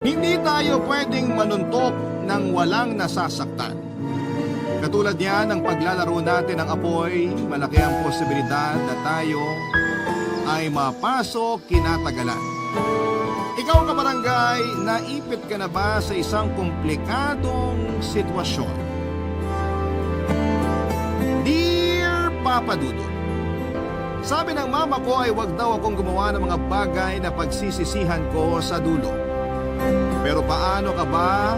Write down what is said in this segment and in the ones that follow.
Hindi tayo pwedeng manuntok ng walang nasasaktan. Katulad niyan ng paglalaro natin ng apoy, malaki ang posibilidad na tayo ay mapasok kinatagalan. Ikaw kabarangay, naipit ka na ba sa isang komplikadong sitwasyon? Dear Papa Dudut, sabi ng mama ko ay wag daw akong gumawa ng mga bagay na pagsisisihan ko sa dulo. Pero paano ko ba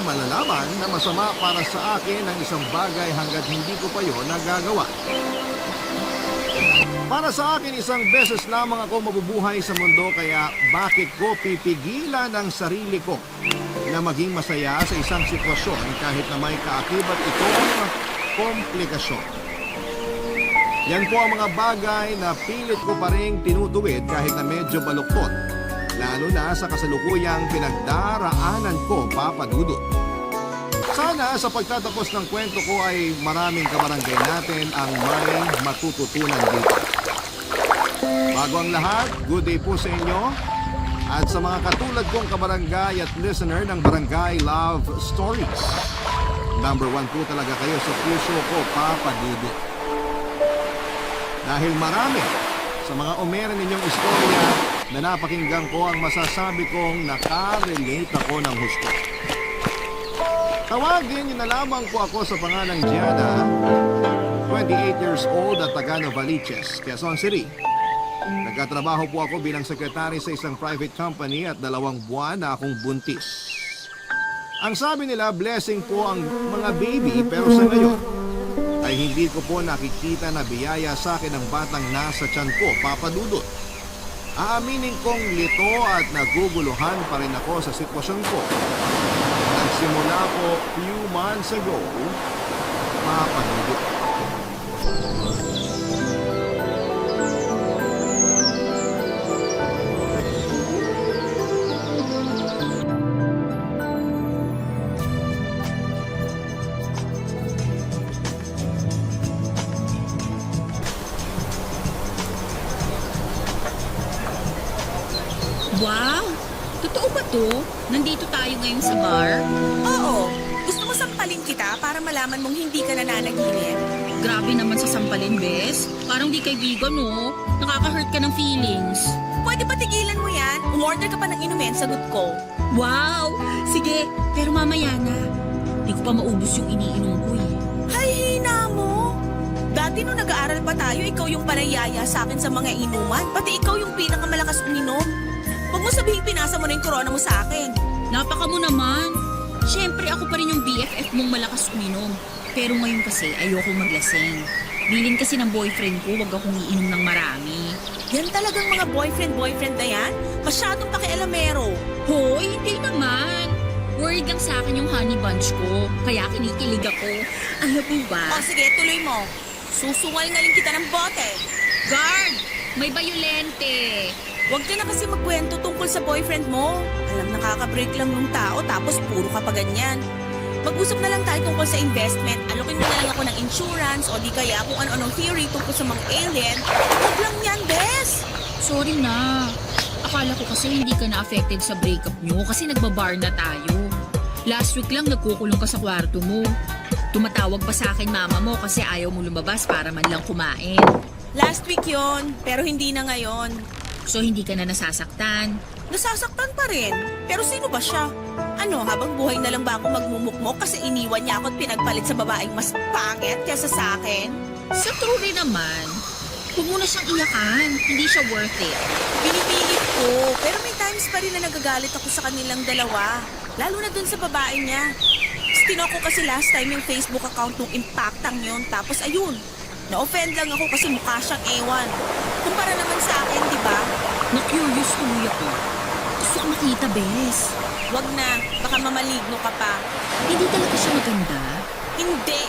malalaman na masama para sa akin ang isang bagay hanggat hindi ko pa yon nagagawa? Para sa akin, isang beses lamang ako mabubuhay sa mundo, kaya bakit ko pipigilan ang sarili ko na maging masaya sa isang sitwasyon kahit na may kaakibat itong komplikasyon? Yan po ang mga bagay na pilit ko pa rin tinutuwid kahit na medyo baluktot, lalo na sa kasalukuyang pinagdaraanan ko, Papa Dudut. Sana sa pagtatapos ng kwento ko ay maraming kabarangay natin ang may matututunan dito. Bago ang lahat, good day po sa inyo. At sa mga katulad kong kabarangay at listener ng Barangay Love Stories, number 1 po talaga kayo sa puso ko, Papa Dudut. Dahil marami sa mga umere ninyong istorya na napakinggan ko, ang masasabi kong nakarelate ako ng husto. Tawagin niyo na lamang po ako sa pangalang Gianna, 28 years old at taga Novaliches, Quezon City. Nagkatrabaho po ako bilang sekretary sa isang private company at 2 buwan na akong buntis. Ang sabi nila, blessing po ang mga baby, pero sa ngayon ay hindi ko po nakikita na biyaya sa akin ang batang nasa tiyan ko, Papa Dudut. Aaminin kong lito at naguguluhan pa rin ako sa sitwasyon ko. Nagsimula po few months ago, Papa Dudut. Wow! Totoo ba to? Nandito tayo ngayon sa bar? Oo. Gusto mo sampalin kita para malaman mong hindi ka nananaginip? Grabe naman sa sampalin, bes. Parang di kaibigan, no? Nakaka-hurt ka ng feelings. Pwede ba tigilan mo yan? Umorder ka pa ng inumin, sagot ko. Wow! Sige, pero mamaya na. Di ko pa maubos yung iniinom ko eh. Hay, hina mo! Dati nung nag-aaral pa tayo, ikaw yung panayaya sa akin sa mga inuman. Pati ikaw yung pinakamalakas uminom. Huwag mo sabihin pinasa mo na yung corona mo sa akin. Napaka mo naman. Siyempre ako pa rin yung BFF mong malakas uminom. Pero ngayon kasi ayoko maglasing. Bilin kasi ng boyfriend ko, wag akong iinom ng marami. Yan talagang mga boyfriend na yan? Masyadong pakialamero. Hoy, hindi naman. Worried lang sa akin yung honey bunch ko. Kaya kinikilig ako. Ano po ba? O sige, tuloy mo. Susungal na rin kita ng bote. Guard! May bayolente. Huwag ka na kasi magkwento tungkol sa boyfriend mo. Alam, nakaka-break lang ng tao tapos puro ka pa ganyan. Mag-usap na lang tayo tungkol sa investment. Alokin mo na lang ako ng insurance o di kaya kung ano-anong theory tungkol sa mga alien. Huwag lang yan, Bes! Sorry na. Akala ko kasi hindi ka na-affected sa breakup nyo kasi nagbabar na tayo. Last week lang nagkukulong ka sa kwarto mo. Tumatawag pa sa akin mama mo kasi ayaw mo lumabas para man lang kumain. Last week yon, pero hindi na ngayon. So hindi ka na nasasaktan? Nasasaktan pa rin. Pero sino ba siya? Ano, habang buhay na lang ba ako magmumukmok kasi iniwan niya ako at pinagpalit sa babaeng mas pangit kaysa sa akin? Sa true rin naman. Huwag mo na siyang iyakan. Hindi siya worth it. Pinipilit ko, pero may times pa rin na nagagalit ako sa kanilang dalawa. Lalo na dun sa babae niya. Tinok ko kasi last time yung Facebook account nung impactang yun. Tapos ayun, na-offend lang ako kasi mukha siyang ewan. Kumpara naman sa akin, di ba? Na-curious tuloy ako. Gusto ko makita, Bes. Wag na, baka mamaligno ka pa. Hindi talaga siya maganda. Hindi.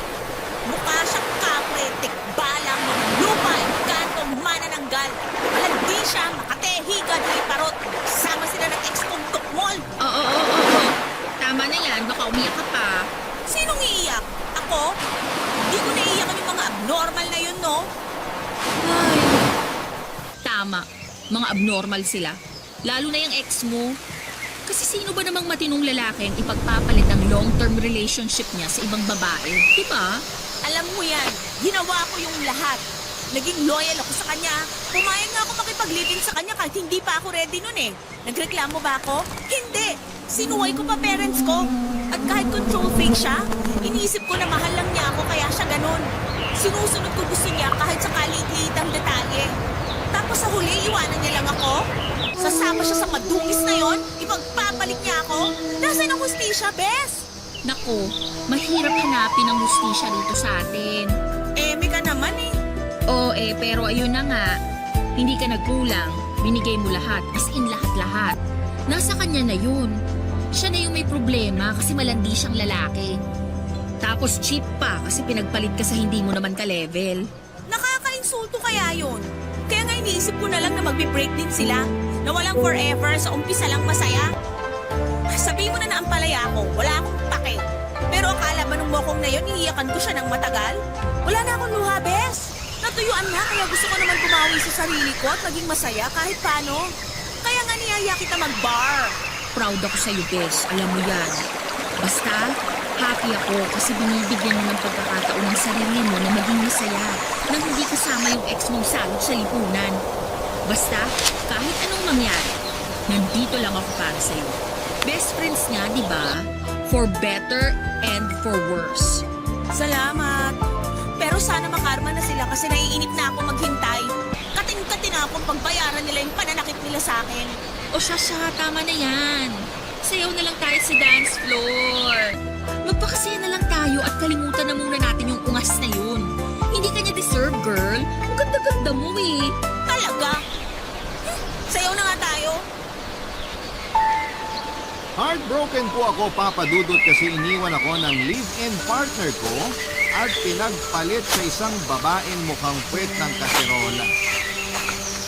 Mukha siyang kapre, tikbalang, lupa, kanto, manananggal. Malandi siya, makatehigan, parot. Sama sila ng ex-kong tukmol. Oo. Tama na yan, baka umiyak ka pa. Sinong iiyak? Ako? Hindi ko naiiyakan yung mga abnormal na yun, no? Ay. Tama. Mga abnormal sila. Lalo na yung ex mo. Kasi sino ba namang matinong lalaki ang ipagpapalit ang long-term relationship niya sa ibang babae? Diba? Alam mo yan, ginawa ko yung lahat. Naging loyal ako sa kanya. Pumayag nga ako makipag-live-in sa kanya kahit hindi pa ako ready nun eh. Nagreklamo ba ako? Hindi! Sinuway ko pa parents ko. At kahit control freak siya, iniisip ko na mahal lang niya ako kaya siya ganun. Sinusunod ko gusto niya kahit sa kaliit-liitang detalye. Tapos sa huli, iwanan niya lang ako. Sasama siya sa madungis na yon, ipagpapalit niya ako. Nasaan ang hustisya, Bes? Nako, mahirap hanapin ang hustisya dito sa atin. Eme ka naman eh. Oo pero ayun na nga. Hindi ka nagkulang. Binigay mo lahat. As in lahat-lahat. Nasa kanya na yun. Siya na yung may problema kasi malandi siyang lalaki. Tapos cheap pa kasi pinagpalit ka sa hindi mo naman ka-level. Nakaka-insulto kaya yun. Kaya nga iniisip ko na lang na magbe-break din sila. Na walang forever, sa umpisa lang masaya. Sabihin mo na na ang palaya ko, wala akong pake. Pero akala ba nung mokong na yun, iiyakan ko siya ng matagal? Wala na akong luha, Bes. Natuyuan na, kaya gusto ko naman bumawi sa sarili ko at maging masaya kahit paano. Kaya nga niyaya kita mag-bar. Proud ako sa'yo, Bes. Alam mo yan. Basta, happy ako kasi binibigyan mo ng pagkakataon ng sarili mo na maging masaya nang hindi kasama yung ex mong salot sa lipunan. Basta, kahit anong mangyari, nandito lang ako para sa'yo. Best friends nga, di ba? For better and for worse. Salamat. Pero sana makarma na sila kasi naiinip na ako maghintay. Kating-kating na akong pagbayaran nila yung pananakit nila sa akin. O siya, tama na yan. Sayaw na lang tayo sa dance floor. Magpakasaya na lang tayo at kalimutan na muna natin yung ungas na yun. Hindi kanya deserve, girl. Ang ganda-ganda mo eh. Talaga? Sayaw na nga tayo. Heartbroken po ako, Papa Dudut, kasi iniwan ako ng live-in partner ko at pinagpalit sa isang babaeng mukhang puwet ng kaserola.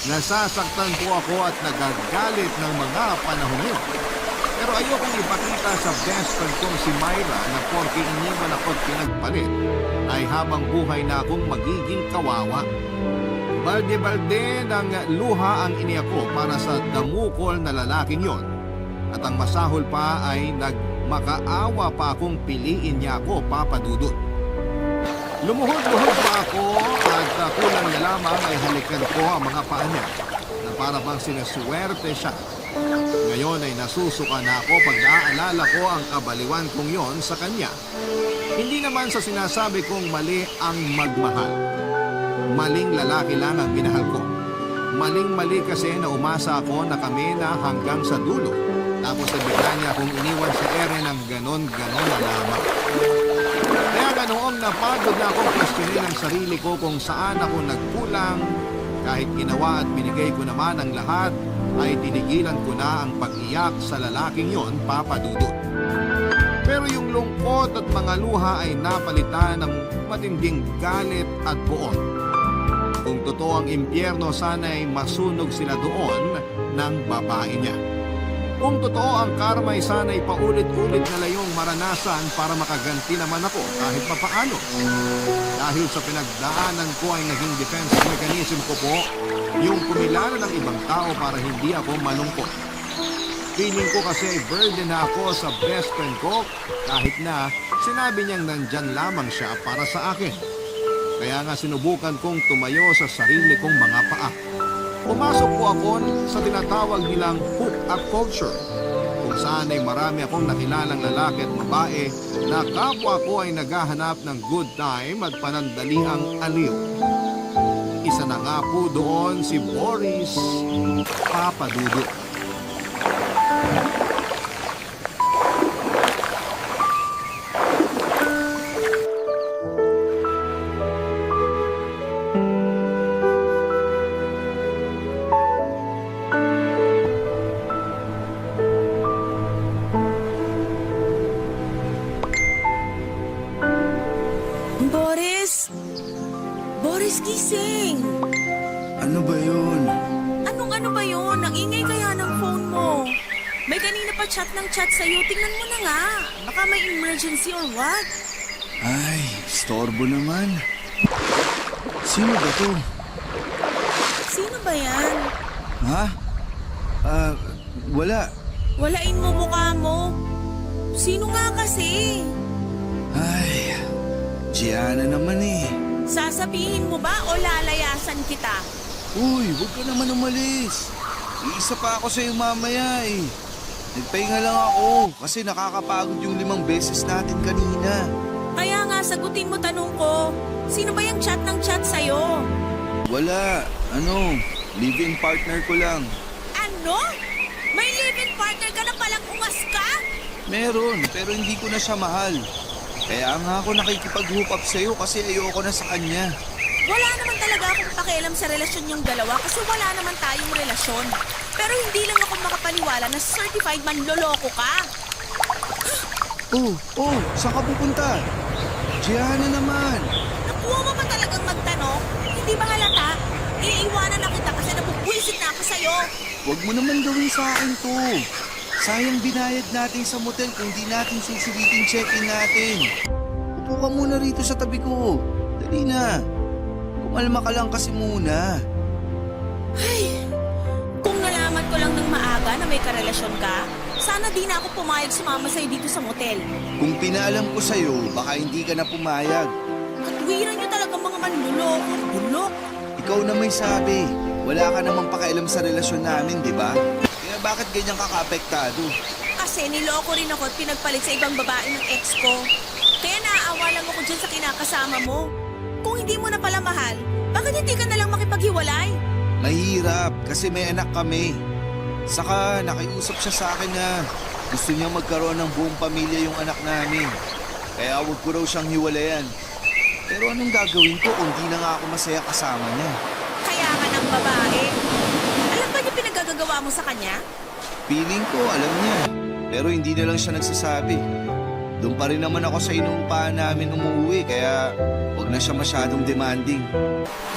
Nasasaktan po ako at nagagalit ng mga panahon yun. Pero ayokong ipakita sa best friend kong si Myra na porke iniwan ako at pinagpalit ay habang buhay na akong magiging kawawa. Balde-balde ng luha ang iniyak ko para sa damukol na lalaking yon. At ang masahol pa ay nagmakaawa pa akong piliin niya ako, Papa Dudut. Lumuhod-luhod pa ako at kulang na lamang ay halikan ko ang mga paa niya na para bang sinaswerte siya. Ngayon ay nasusuka na ako pag naaalala ko ang kabaliwan kong yon sa kanya. Hindi naman sa sinasabi kong mali ang magmahal. Maling lalaki lang ang minahal ko. Maling-mali kasi na umasa ako na kami na hanggang sa dulo. Tapos bigla niya akong iniwan sa ere ng ganon-ganon na lamang. Kaya nga noong napagod na akong questionin ang sarili ko kung saan ako nagkulang, kahit ginawa at binigay ko naman ang lahat, ay tinigilan ko na ang pag-iyak sa lalaking yon, Papa Dudut. Pero yung lungkot at mga luha ay napalitan ng matinding galit at buon. Kung totoo ang impyerno, sana'y masunog sila doon ng babae niya. Kung totoo ang karma, ay sana'y paulit-ulit na layong maranasan para makaganti naman ako kahit papaano. Dahil sa pinagdaanan ko ay naging defense mechanism ko po yung kumilala ng ibang tao para hindi ako malungkot. Feeling ko kasi ay burden na ako sa best friend ko kahit na sinabi niyang nandyan lamang siya para sa akin. Kaya nga sinubukan kong tumayo sa sarili kong mga paa. Pumasok po ako sa tinatawag nilang hook-up culture, kung saan ay marami akong nakilalang lalaki at babae na kapwa ko ay naghahanap ng good time at panandaliang aliw. Isa na nga po doon si Boris, Papa Dudut. Boris! Boris, gising! Ano ba yun? Ano ba yun? Ang ingay kaya ng phone mo. May kanina pa chat ng chat sa'yo. Tingnan mo na nga. Baka may emergency or what? Ay, storbo naman. Sino ba to? Sino ba yan? Ha? Wala. Walain mo mukha mo. Sino nga kasi? Ay, Gianna naman eh. Sasabihin mo ba o lalayasan kita? Uy, huwag ka naman umalis. Iisa pa ako sa'yo mamaya eh. Nagpahinga lang ako kasi nakakapagod yung 5 beses natin kanina. Kaya nga, sagutin mo tanong ko. Sino ba yung chat ng chat sa'yo? Wala, live-in partner ko lang. Ano? May live-in partner ka na palang ungas ka? Meron, pero hindi ko na siya mahal. Kaya nga ako nakikipag-hook up sa'yo kasi ayoko na sa kanya. Wala naman talaga akong pakialam sa relasyon yung dalawa kasi wala naman tayong relasyon. Pero hindi lang ako makapaniwala na certified manloloko ka. Oh, saan ka pupunta? Gianna naman. Nakuha mo ba talagang magtanong? Hindi ba halata? Iiwanan na kita kasi nabubwisit na ako sa'yo. Huwag mo naman gawin sa akin to. Sayang binayad natin sa motel kung di natin susulitin check-in natin. Upo ka muna rito sa tabi ko. Dali na. Kumalma ka lang kasi muna. Ay, kung nalaman ko lang ng maaga na may karelasyon ka, sana di na ako pumayag sumama sa'yo dito sa motel. Kung pinaalam ko sa'yo, baka hindi ka na pumayag. Katwiran niyo talaga mga manluloko, bulok. Ikaw na may sabi. Wala ka namang pakialam sa relasyon namin, di ba? Kaya bakit ganyan ka kaapektado? Kasi niloko rin ako at pinagpalit sa ibang babae ng ex ko. Kaya naaawa lang ako dyan sa kinakasama mo. Kung hindi mo na pala mahal, bakit hindi ka nalang makipaghiwalay? Mahirap kasi may anak kami. Saka nakiusap siya sa akin na gusto niya magkaroon ng buong pamilya yung anak namin. Kaya huwag ko raw siyang hiwalayan. Pero anong gagawin ko kung di na nga ako masaya kasama niya? Kaya ka ng babae. Alam ba niya pinagagagawa mo sa kanya? Feeling ko alam niya. Pero hindi na lang siya nagsasabi. Doon pa rin naman ako sa inuupahan namin umuwi kaya huwag na siya masyadong demanding.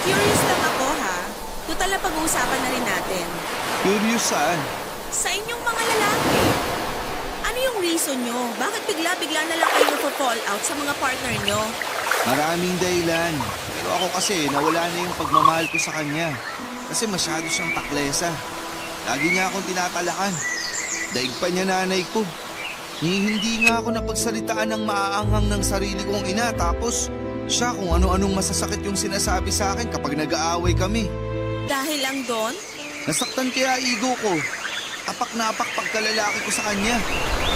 Curious lang ako ha. Total na pag-uusapan na rin natin. Curious saan? Sa inyong mga lalaki, ano yung reason nyo? Bakit bigla-bigla na lang kayo nagpo-fall out sa mga partner nyo? Maraming dahilan. Pero ako kasi nawala na yung pagmamahal ko sa kanya. Kasi masyado siyang taklesa. Lagi niya akong tinatalakan. Daig pa niya nanay ko. Hindi nga ako napagsalitaan ng maaanghang ng sarili kong ina. Tapos siya kung ano-anong masasakit yung sinasabi sa akin kapag nag-aaway kami. Dahil lang doon? Nasaktan kaya ego ko. Apak na apak pagkalalaki ko sa kanya.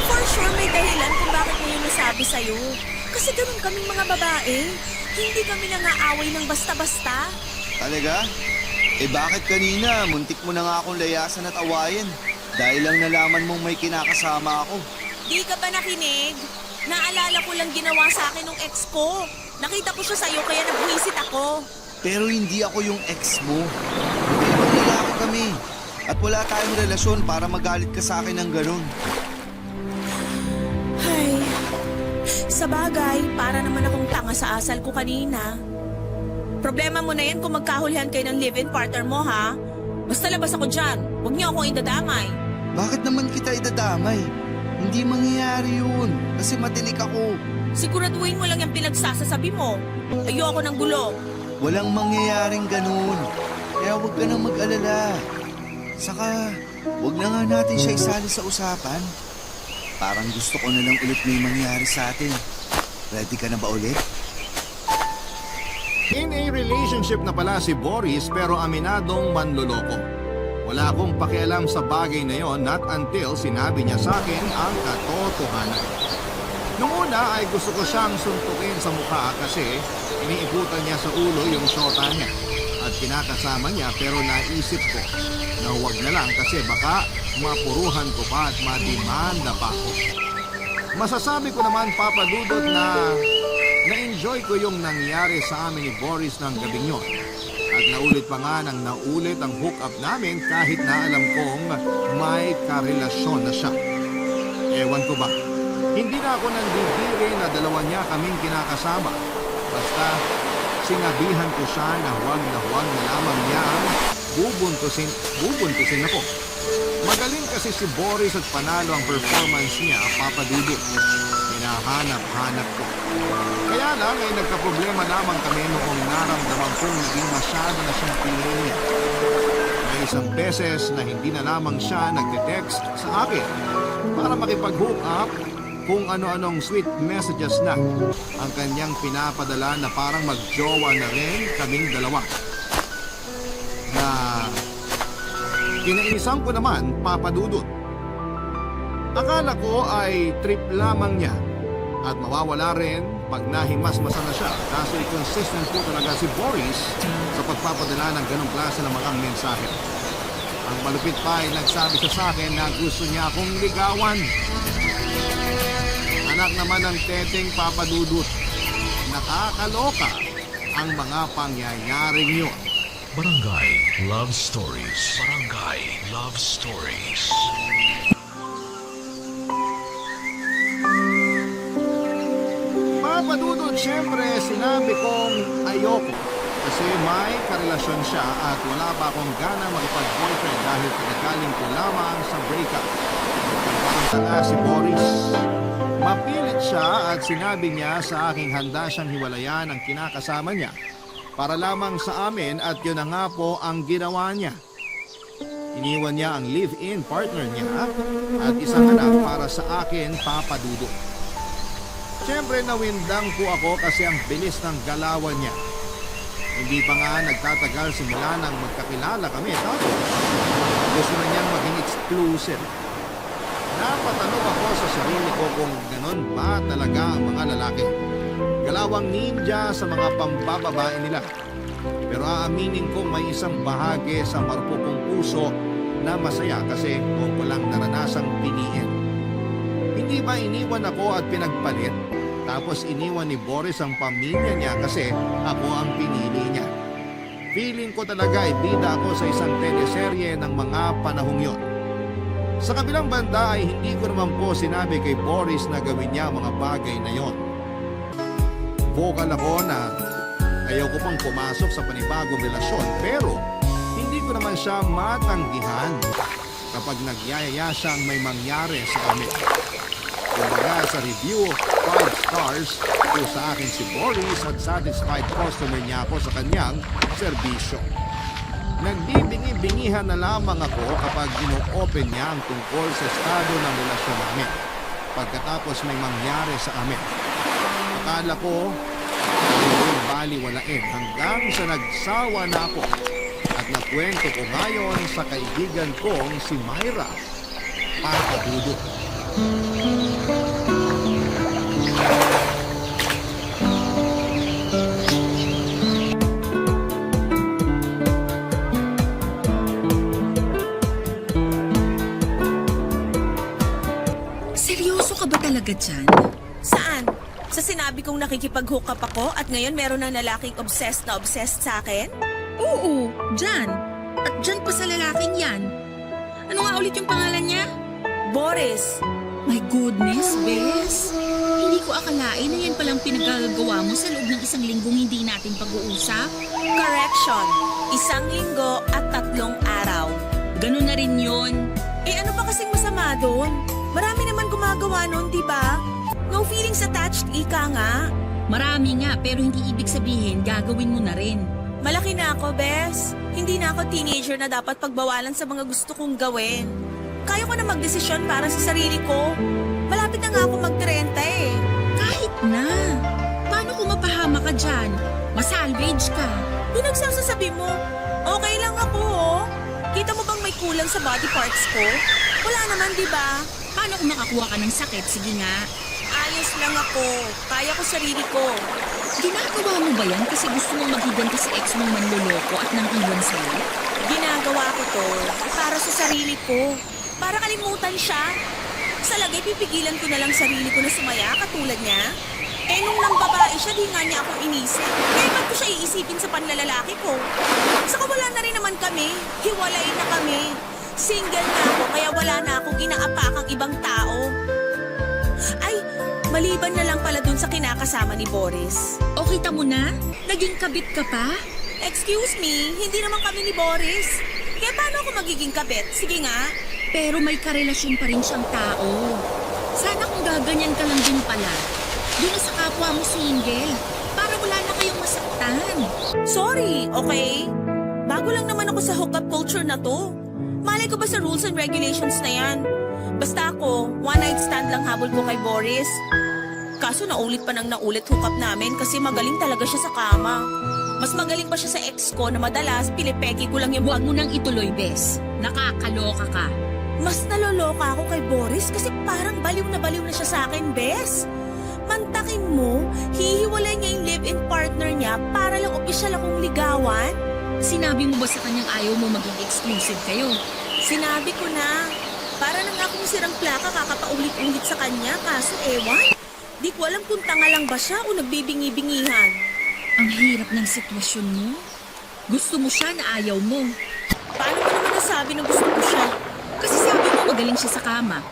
For sure may dahilan kung bakit mo yun nasabi sa'yo. Kasi ganun kaming mga babae. Hindi kami nangaaway ng basta-basta. Talaga? Eh bakit kanina muntik mo na nga akong layasan at awayin? Dahil lang nalaman mong may kinakasama ako. Di ka ba nakinig? Naalala ko lang ginawa sa akin ng ex ko. Nakita ko siya sa'yo kaya nabwisit ako. Pero hindi ako yung ex mo. Ibang lalaki kami. At wala tayong relasyon para magalit ka sa akin ng ganun. Ay, sa bagay, para naman akong tanga sa asal ko kanina. Problema mo na yan kung magkahulihan kayo ng live-in partner mo, ha? Basta labas ako dyan. Huwag niyo akong idadamay. Bakit naman kita idadamay? Hindi mangyayari yun. Kasi matinik ako. Siguraduhin mo lang yung pinagsasasabi mo. Ayoko ng gulo. Walang mangyayaring ganun. Kaya huwag ka nang mag-alala. Saka, huwag na nga natin siya isali sa usapan. Parang gusto ko na lang ulit may mangyari sa atin. Ready ka na ba ulit? In a relationship na pala si Boris pero aminadong manloloko. Wala akong pakialam sa bagay na yon not until sinabi niya sa akin ang katotohanan. Noong una ay gusto ko siyang suntukin sa mukha kasi iniikutan niya sa ulo yung syota niya at kinakasama niya pero naisip ko na huwag na lang kasi baka mapuruhan ko pa at madimanda pa ako. Masasabi ko naman Papa Dudut na na-enjoy ko yung nangyari sa amin ni Boris ng gabing yon. At naulit pa nga nang naulit ang hook-up namin kahit na alam kong may karelasyon na siya. Ewan ko ba, hindi na ako nandidiri na dalawa niya kaming kinakasama. Basta sinabihan ko siya na huwag na lamang niya ang bubuntusin ako. Magaling kasi si Boris at panalo ang performance niya, Papa Dudut. Hinahanap-hanap ko. Kaya lang ay nagkaproblema lamang kami noong naramdaman kong naging masyado na siyang piling niya. May isang beses na hindi na lamang siya nagte-text sa akin para makipag-hook up kung ano-anong sweet messages na ang kanyang pinapadala na parang magjowa na rin kaming dalawa. Na kinainisan ko naman, Papa Dudut. Akala ko ay trip lamang niya at mawawala rin pag nahimasmasan na siya. Kaso consistent po talaga si Boris sa pagpapadala ng ganong klase ng mga mensahe. Ang malupit pa ay nagsabi siya sa akin na gusto niya akong ligawan. Anak naman ng teteng Papa Dudut. Nakakaloka ang mga pangyayaring yun. Barangay Love Stories. Barangay Love Stories. Papa Dudut, syempre sinabi kong ayoko kasi may karelasyon siya at wala pa akong gana makipag-boyfriend dahil pinagaling ko lamang sa breakup. Parang tanga si Boris. Mapilit siya at sinabi niya sa aking handa siyang hiwalayan ang kinakasama niya para lamang sa amin at yun na nga po ang ginawa niya. Iniwan niya ang live-in partner niya at isang anak para sa akin, Papa Dudut. Siyempre nawindang po ako kasi ang bilis ng galawan niya. Hindi pa nga nagtatagal simula nang magkakilala kami. Tapos gusto na niyang maging exclusive. Napatanong ako sa sarili ko kung ganon ba talaga ang mga lalaki. Galawang ninja sa mga pambababae nila. Pero aaminin kong may isang bahagi sa marupokong puso na masaya kasi kung walang naranasang piliin. Hindi ba iniwan ako at pinagpalit? Tapos iniwan ni Boris ang pamilya niya kasi ako ang pinili niya. Feeling ko talaga ay bida ako sa isang teleserye ng mga panahong yon. Sa kabilang banda ay hindi ko naman po sinabi kay Boris na gawin niya mga bagay na yon. Vocal ako na ayaw ko pang pumasok sa panibagong relasyon pero hindi ko naman siya matanggihan kapag nagyayaya siyang may mangyari sa amin. Kumbaga sa review, 5 stars po sa akin si Boris at satisfied customer niya ako sa kanyang serbisyo. Nagbibingi-bingihan na lamang ako kapag ino-open niya ang tungkol sa estado ng relasyon namin pagkatapos may mangyari sa amin. Akala ko ay baliwalain hanggang sa nagsawa na ako at nakwento ko ngayon sa kaibigan kong si Myra, Papa Dudut. Seryoso ka ba talaga dyan? Saan? Sa sinabi kong nakikipag-hook up ako at ngayon meron ng lalaking obsessed na obsessed sa akin? Oo, dyan. At dyan pa sa lalaking yan. Ano nga ulit yung pangalan niya? Boris, My goodness, Bes. Hindi ko akalain na yan palang pinagagawa mo sa loob ng isang linggong hindi natin pag-uusap. correction. 1 linggo at 3 araw. Ganun na rin yun. Eh ano ba kasing masama doon? Marami naman gumagawa noon, di ba? No feelings attached, ika nga. Marami nga, pero hindi ibig sabihin gagawin mo na rin. Malaki na ako, Bes. Hindi na ako teenager na dapat pagbawalan sa mga gusto kong gawin. Kaya ko na magdesisyon para sa sarili ko. Malapit na nga ako mag-30 eh. Kahit na. Paano kung mapahama ka dyan? Masalvage ka. Pinagsasasabi mo, okay lang ako oh. Kita mo bang may kulang sa body parts ko? Wala naman, di ba? Paano kung makakuha ka ng sakit? Sige nga. Ayos lang ako. Kaya ko sarili ko. Ginagawa mo ba yan kasi gusto mong maghigan ka sa ex mong manloloko at nang iwan sa'yo? Ginagawa ko to para sa sarili ko. Para kalimutan siya. Sa lagay, pipigilan ko na lang sarili ko na sumaya katulad niya. Eh nung nang babae siya, di nga niya ako inisip. Kaya ba't ko siya iisipin sa panlalalaki ko? Saka wala na rin naman kami. Hiwalay na kami. Single na ako kaya wala na akong inaapakang ibang tao. Ay, maliban na lang pala dun sa kinakasama ni Boris. O kita mo na? Naging kabit ka pa? Excuse me, hindi naman kami ni Boris. Kaya paano ako magiging kabit? Sige nga. Pero may karelasyon pa rin siyang tao. Sana kung gaganyan ka lang din pala. Doon na sa kapwa mo single. Para wala na kayong masaktan. Sorry, okay? Bago lang naman ako sa hookup culture na to. Malay ko ba sa rules and regulations na yan? Basta ako, one night stand lang habol ko kay Boris. Kaso naulit pa nang naulit hookup namin kasi magaling talaga siya sa kama. Mas magaling pa siya sa ex ko na madalas pilipeki ko lang yung Huwag mo nang ituloy, Bes. Nakakaloka ka. Mas naloloka ako kay Boris kasi parang baliw na siya sa akin, Bes. Mantakin mo, hihiwalay niya yung live-in partner niya para lang opisyal akong ligawan? Sinabi mo ba sa kanyang ayaw mo maging exclusive kayo? Sinabi ko na. Para lang akong sirang plaka kakapaulit-ulit sa kanya kaso ewan. Di ko alam kung tanga lang ba siya o nagbibingi-bingihan. Ang hirap ng sitwasyon mo. Gusto mo siya na ayaw mo. Paano mo naman nasabi na gusto ko siya? Kasi sabi mo magaling siya sa kama.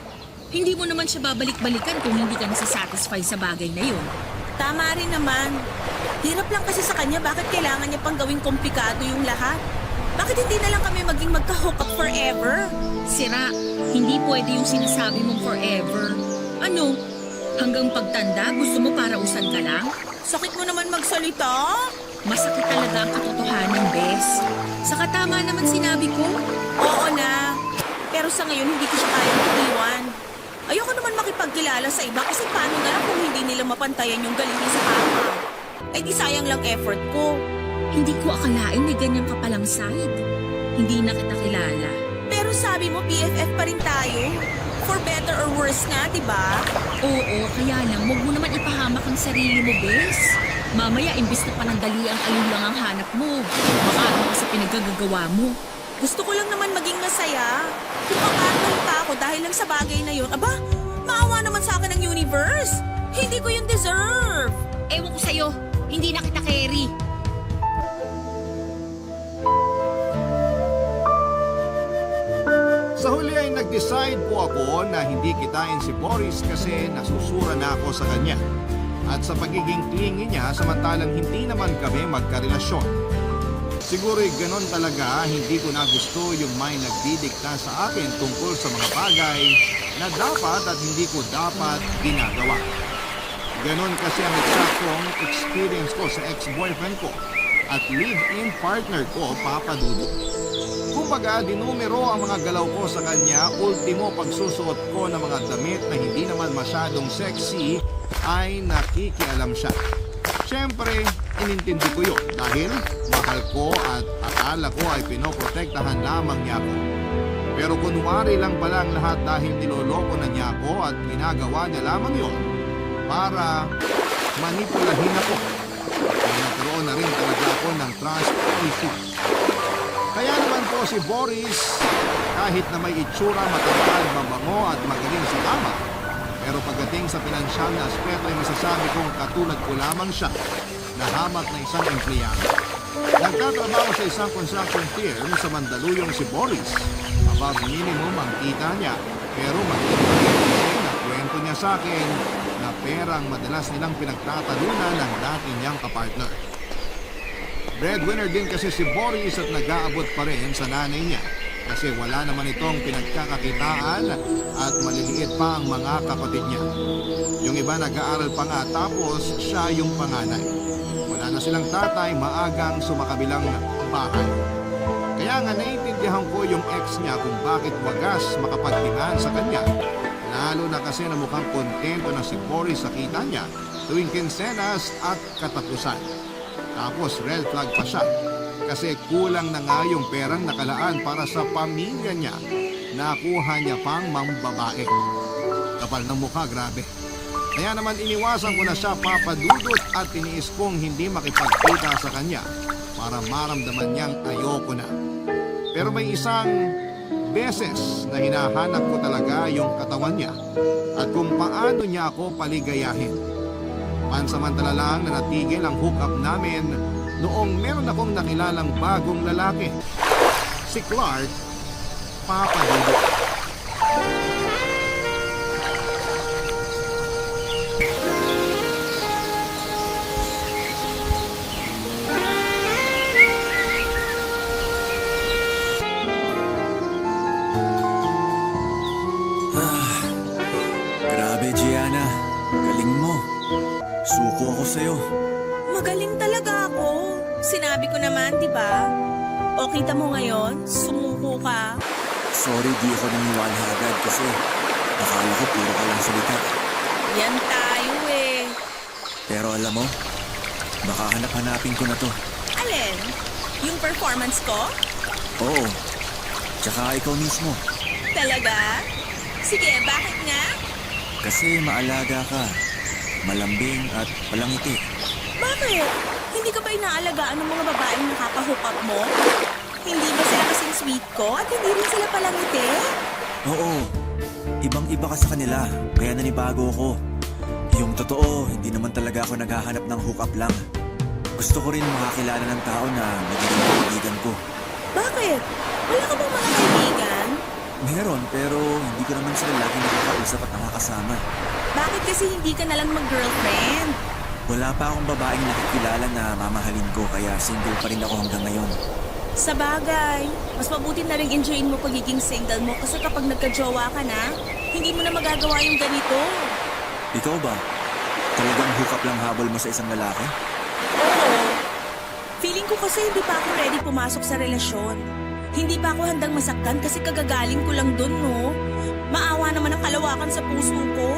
Hindi mo naman siya babalik-balikan kung hindi ka nasa-satisfy sa bagay na yun. Tama rin naman. Hirap lang kasi sa kanya bakit kailangan niya pang gawing komplikado yung lahat. Bakit hindi na lang kami maging magka-hook up forever? Sira, hindi pwede yung sinasabi mong forever. Ano? Hanggang pagtanda, gusto mo para usan ka lang? Sakit mo naman magsalita. Masakit talaga ang katotohanan, Bes. Saka tama naman sinabi ko. Oo na. Pero sa ngayon hindi ko siya kayang iwan. Ayoko naman makipagkilala sa iba kasi paano na lang kung hindi nila mapantayan yung galing niya sa kama. Ay di sayang lang effort ko. Hindi ko akalain may ganyan ka palang side. Hindi na kita kilala. Pero sabi mo BFF pa rin tayo. For better or worse nga, di ba? Oo, kaya lang, huwag mo naman ipahamak ang sarili mo, Bes. Mamaya, imbis na panandalian ayun lang ang hanap mo. Makaano ka sa pinagagagawa mo. Gusto ko lang naman maging masaya. Kung makakalong pa ako dahil lang sa bagay na yun, aba, maawa naman sa akin ang universe. Hindi ko yun deserve. Ewan ko sa'yo, hindi na kita carry. Sa huli ay nag-decide po ako na hindi kitain si Boris kasi nasusura na ako sa kanya. At sa pagiging clingy niya, samantalang hindi naman kami magkarelasyon. Siguro'y ganon talaga, hindi ko na gusto yung may nagdidikta sa akin tungkol sa mga bagay na dapat at hindi ko dapat ginagawa. Ganon kasi ang eksaktong experience ko sa ex-boyfriend ko at live-in partner ko, Papa Dudu. Kumbaga, dinumero ang mga galaw ko sa kanya, ultimo pagsusuot ko ng mga damit na hindi naman masyadong sexy ay nakikialam siya. Siyempre, inintindi ko yun dahil mahal ko at akala ko ay pinoprotektahan lamang niya ako. Pero kunwari lang pala ang lahat dahil niloloko na niya ako at ginagawa niya lamang yun para manipulahin ako. Kaya nagkaroon na rin talaga ako ng trust issues. Kaya naman po si Boris, kahit na may itsura, matangkad, mabango at magaling sa kama, pero pagdating sa pinansyal na aspeto ay masasabi kong katulad ko lamang siya, nahamak na isang empleyado. Nagtatrabaho sa isang construction firm sa Mandaluyong si Boris. Above minimum ang kita niya, pero magiging na kwento niya sa akin na perang madalas nilang pinagtatalunan ng dati niyang kapartner. Breadwinner din kasi si Boris at nag-aabot pa rin sa nanay niya kasi wala naman itong pinagkakakitaan at maliliit pa ang mga kapatid niya. Yung iba nag-aaral pa nga tapos siya yung panganay. Wala na silang tatay, maagang sumakabilang bahay. Kaya nga naiintindihan ko yung ex niya kung bakit wagas makapagtingan sa kanya. Lalo na kasi na mukhang kontento na si Boris sa kita niya tuwing kinsenas at katapusan. Tapos red flag pa siya kasi kulang na nga yung perang nakalaan para sa pamilya niya. Nakuha niya pang mambabae. Kapal ng mukha, grabe. Kaya naman iniwasan ko na siya papadudot at tiniis kong hindi makipagkita sa kanya para maramdaman niyang ayoko na. Pero may isang beses na hinahanap ko talaga yung katawan niya at kung paano niya ako paligayahin. Pansamantala lang na natigil ang hookup namin noong meron akong nakilalang bagong lalaki. Si Clark, Papa Dudu. Grabe, Gianna. Galing mo. Suko ako sa'yo. Magaling talaga ako. Sinabi ko naman, di ba? O kita mo ngayon, sumuko ka. Sorry, di ako naniwala agad kasi akala ko puro ka lang salita. Yan tayo eh. Pero alam mo, baka hanap-hanapin ko na to. Alin? Yung performance ko? Oo, tsaka ikaw mismo. Talaga? Sige, bakit nga? Kasi maalaga ka, malambing at palangiti. Bakit? Hindi ka ba inaalagaan ng mga babaeng nakaka-hook up mo? Hindi ba sila kasing sweet ko at hindi rin sila palangiti? Oo, ibang-iba ka sa kanila, kaya nanibago ko. Yung totoo, hindi naman talaga ako naghahanap ng hookup lang. Gusto ko rin makakilala ng tao na magiging kaibigan ko. Bakit? Wala ka bang mga kaibigan? Meron, pero hindi ko naman sila lagi nakakausap at nakakasama. Bakit kasi hindi ka nalang mag-girlfriend? Wala pa akong babaeng nakikilala na mamahalin ko, kaya single pa rin ako hanggang ngayon. Sa bagay, mas mabuti na rin enjoyin mo pagiging single mo kasi kapag nagka-jowa ka na, hindi mo na magagawa yung ganito. Ikaw ba? Talagang hookup lang habol mo sa isang lalaki? Oo. Feeling ko kasi hindi pa ako ready pumasok sa relasyon. Hindi pa ako handang masaktan kasi kagagaling ko lang dun, no? Maawa naman ang kalawakan sa puso ko.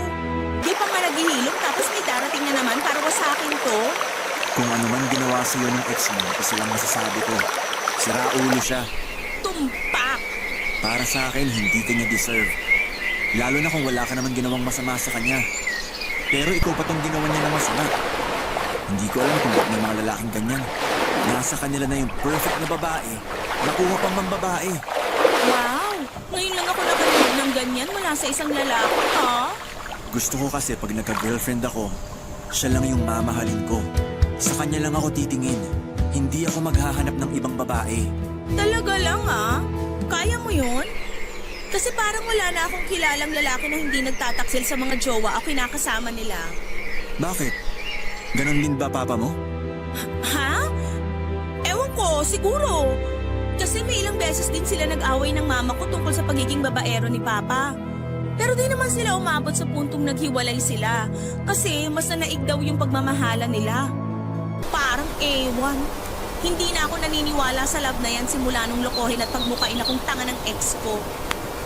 Di pa nga naghihilom tapos may darating na naman para wasakin to. Kung ano man ginawa sa'yo ng ex mo, kasi lang masasabi ko, sira ulo siya. Tumpak! Para sa akin, hindi ka niya deserve. Lalo na kung wala ka naman ginawang masama sa kanya. Pero ikaw pa tong ginawa niya ng masama. Hindi ko alam kung bakit may mga lalaking ganyan. Nasa kanila na yung perfect na babae, nakuha pang mang babae. Wow! Ngayon lang ako nakarinig ng ganyan mula sa isang lalaki, ha? Gusto ko kasi pag nagka-girlfriend ako, siya lang yung mamahalin ko. Sa kanya lang ako titingin. Hindi ako maghahanap ng ibang babae. Talaga lang, ha? Kaya mo yun? Kasi parang wala na akong kilalang lalaki na hindi nagtataksil sa mga jowa o kinakasama nila. Bakit? Ganon din ba papa mo? Ha? Ewan ko, siguro. Kasi may ilang beses din sila nag-away ng mama ko tungkol sa pagiging babaero ni Papa. Pero di naman sila umabot sa puntong naghiwalay sila. Kasi mas nanaig daw yung pagmamahala nila. Parang ewan. Hindi na ako naniniwala sa love na yan simula nung lokohin at pagmukain akong tanga ng ex ko.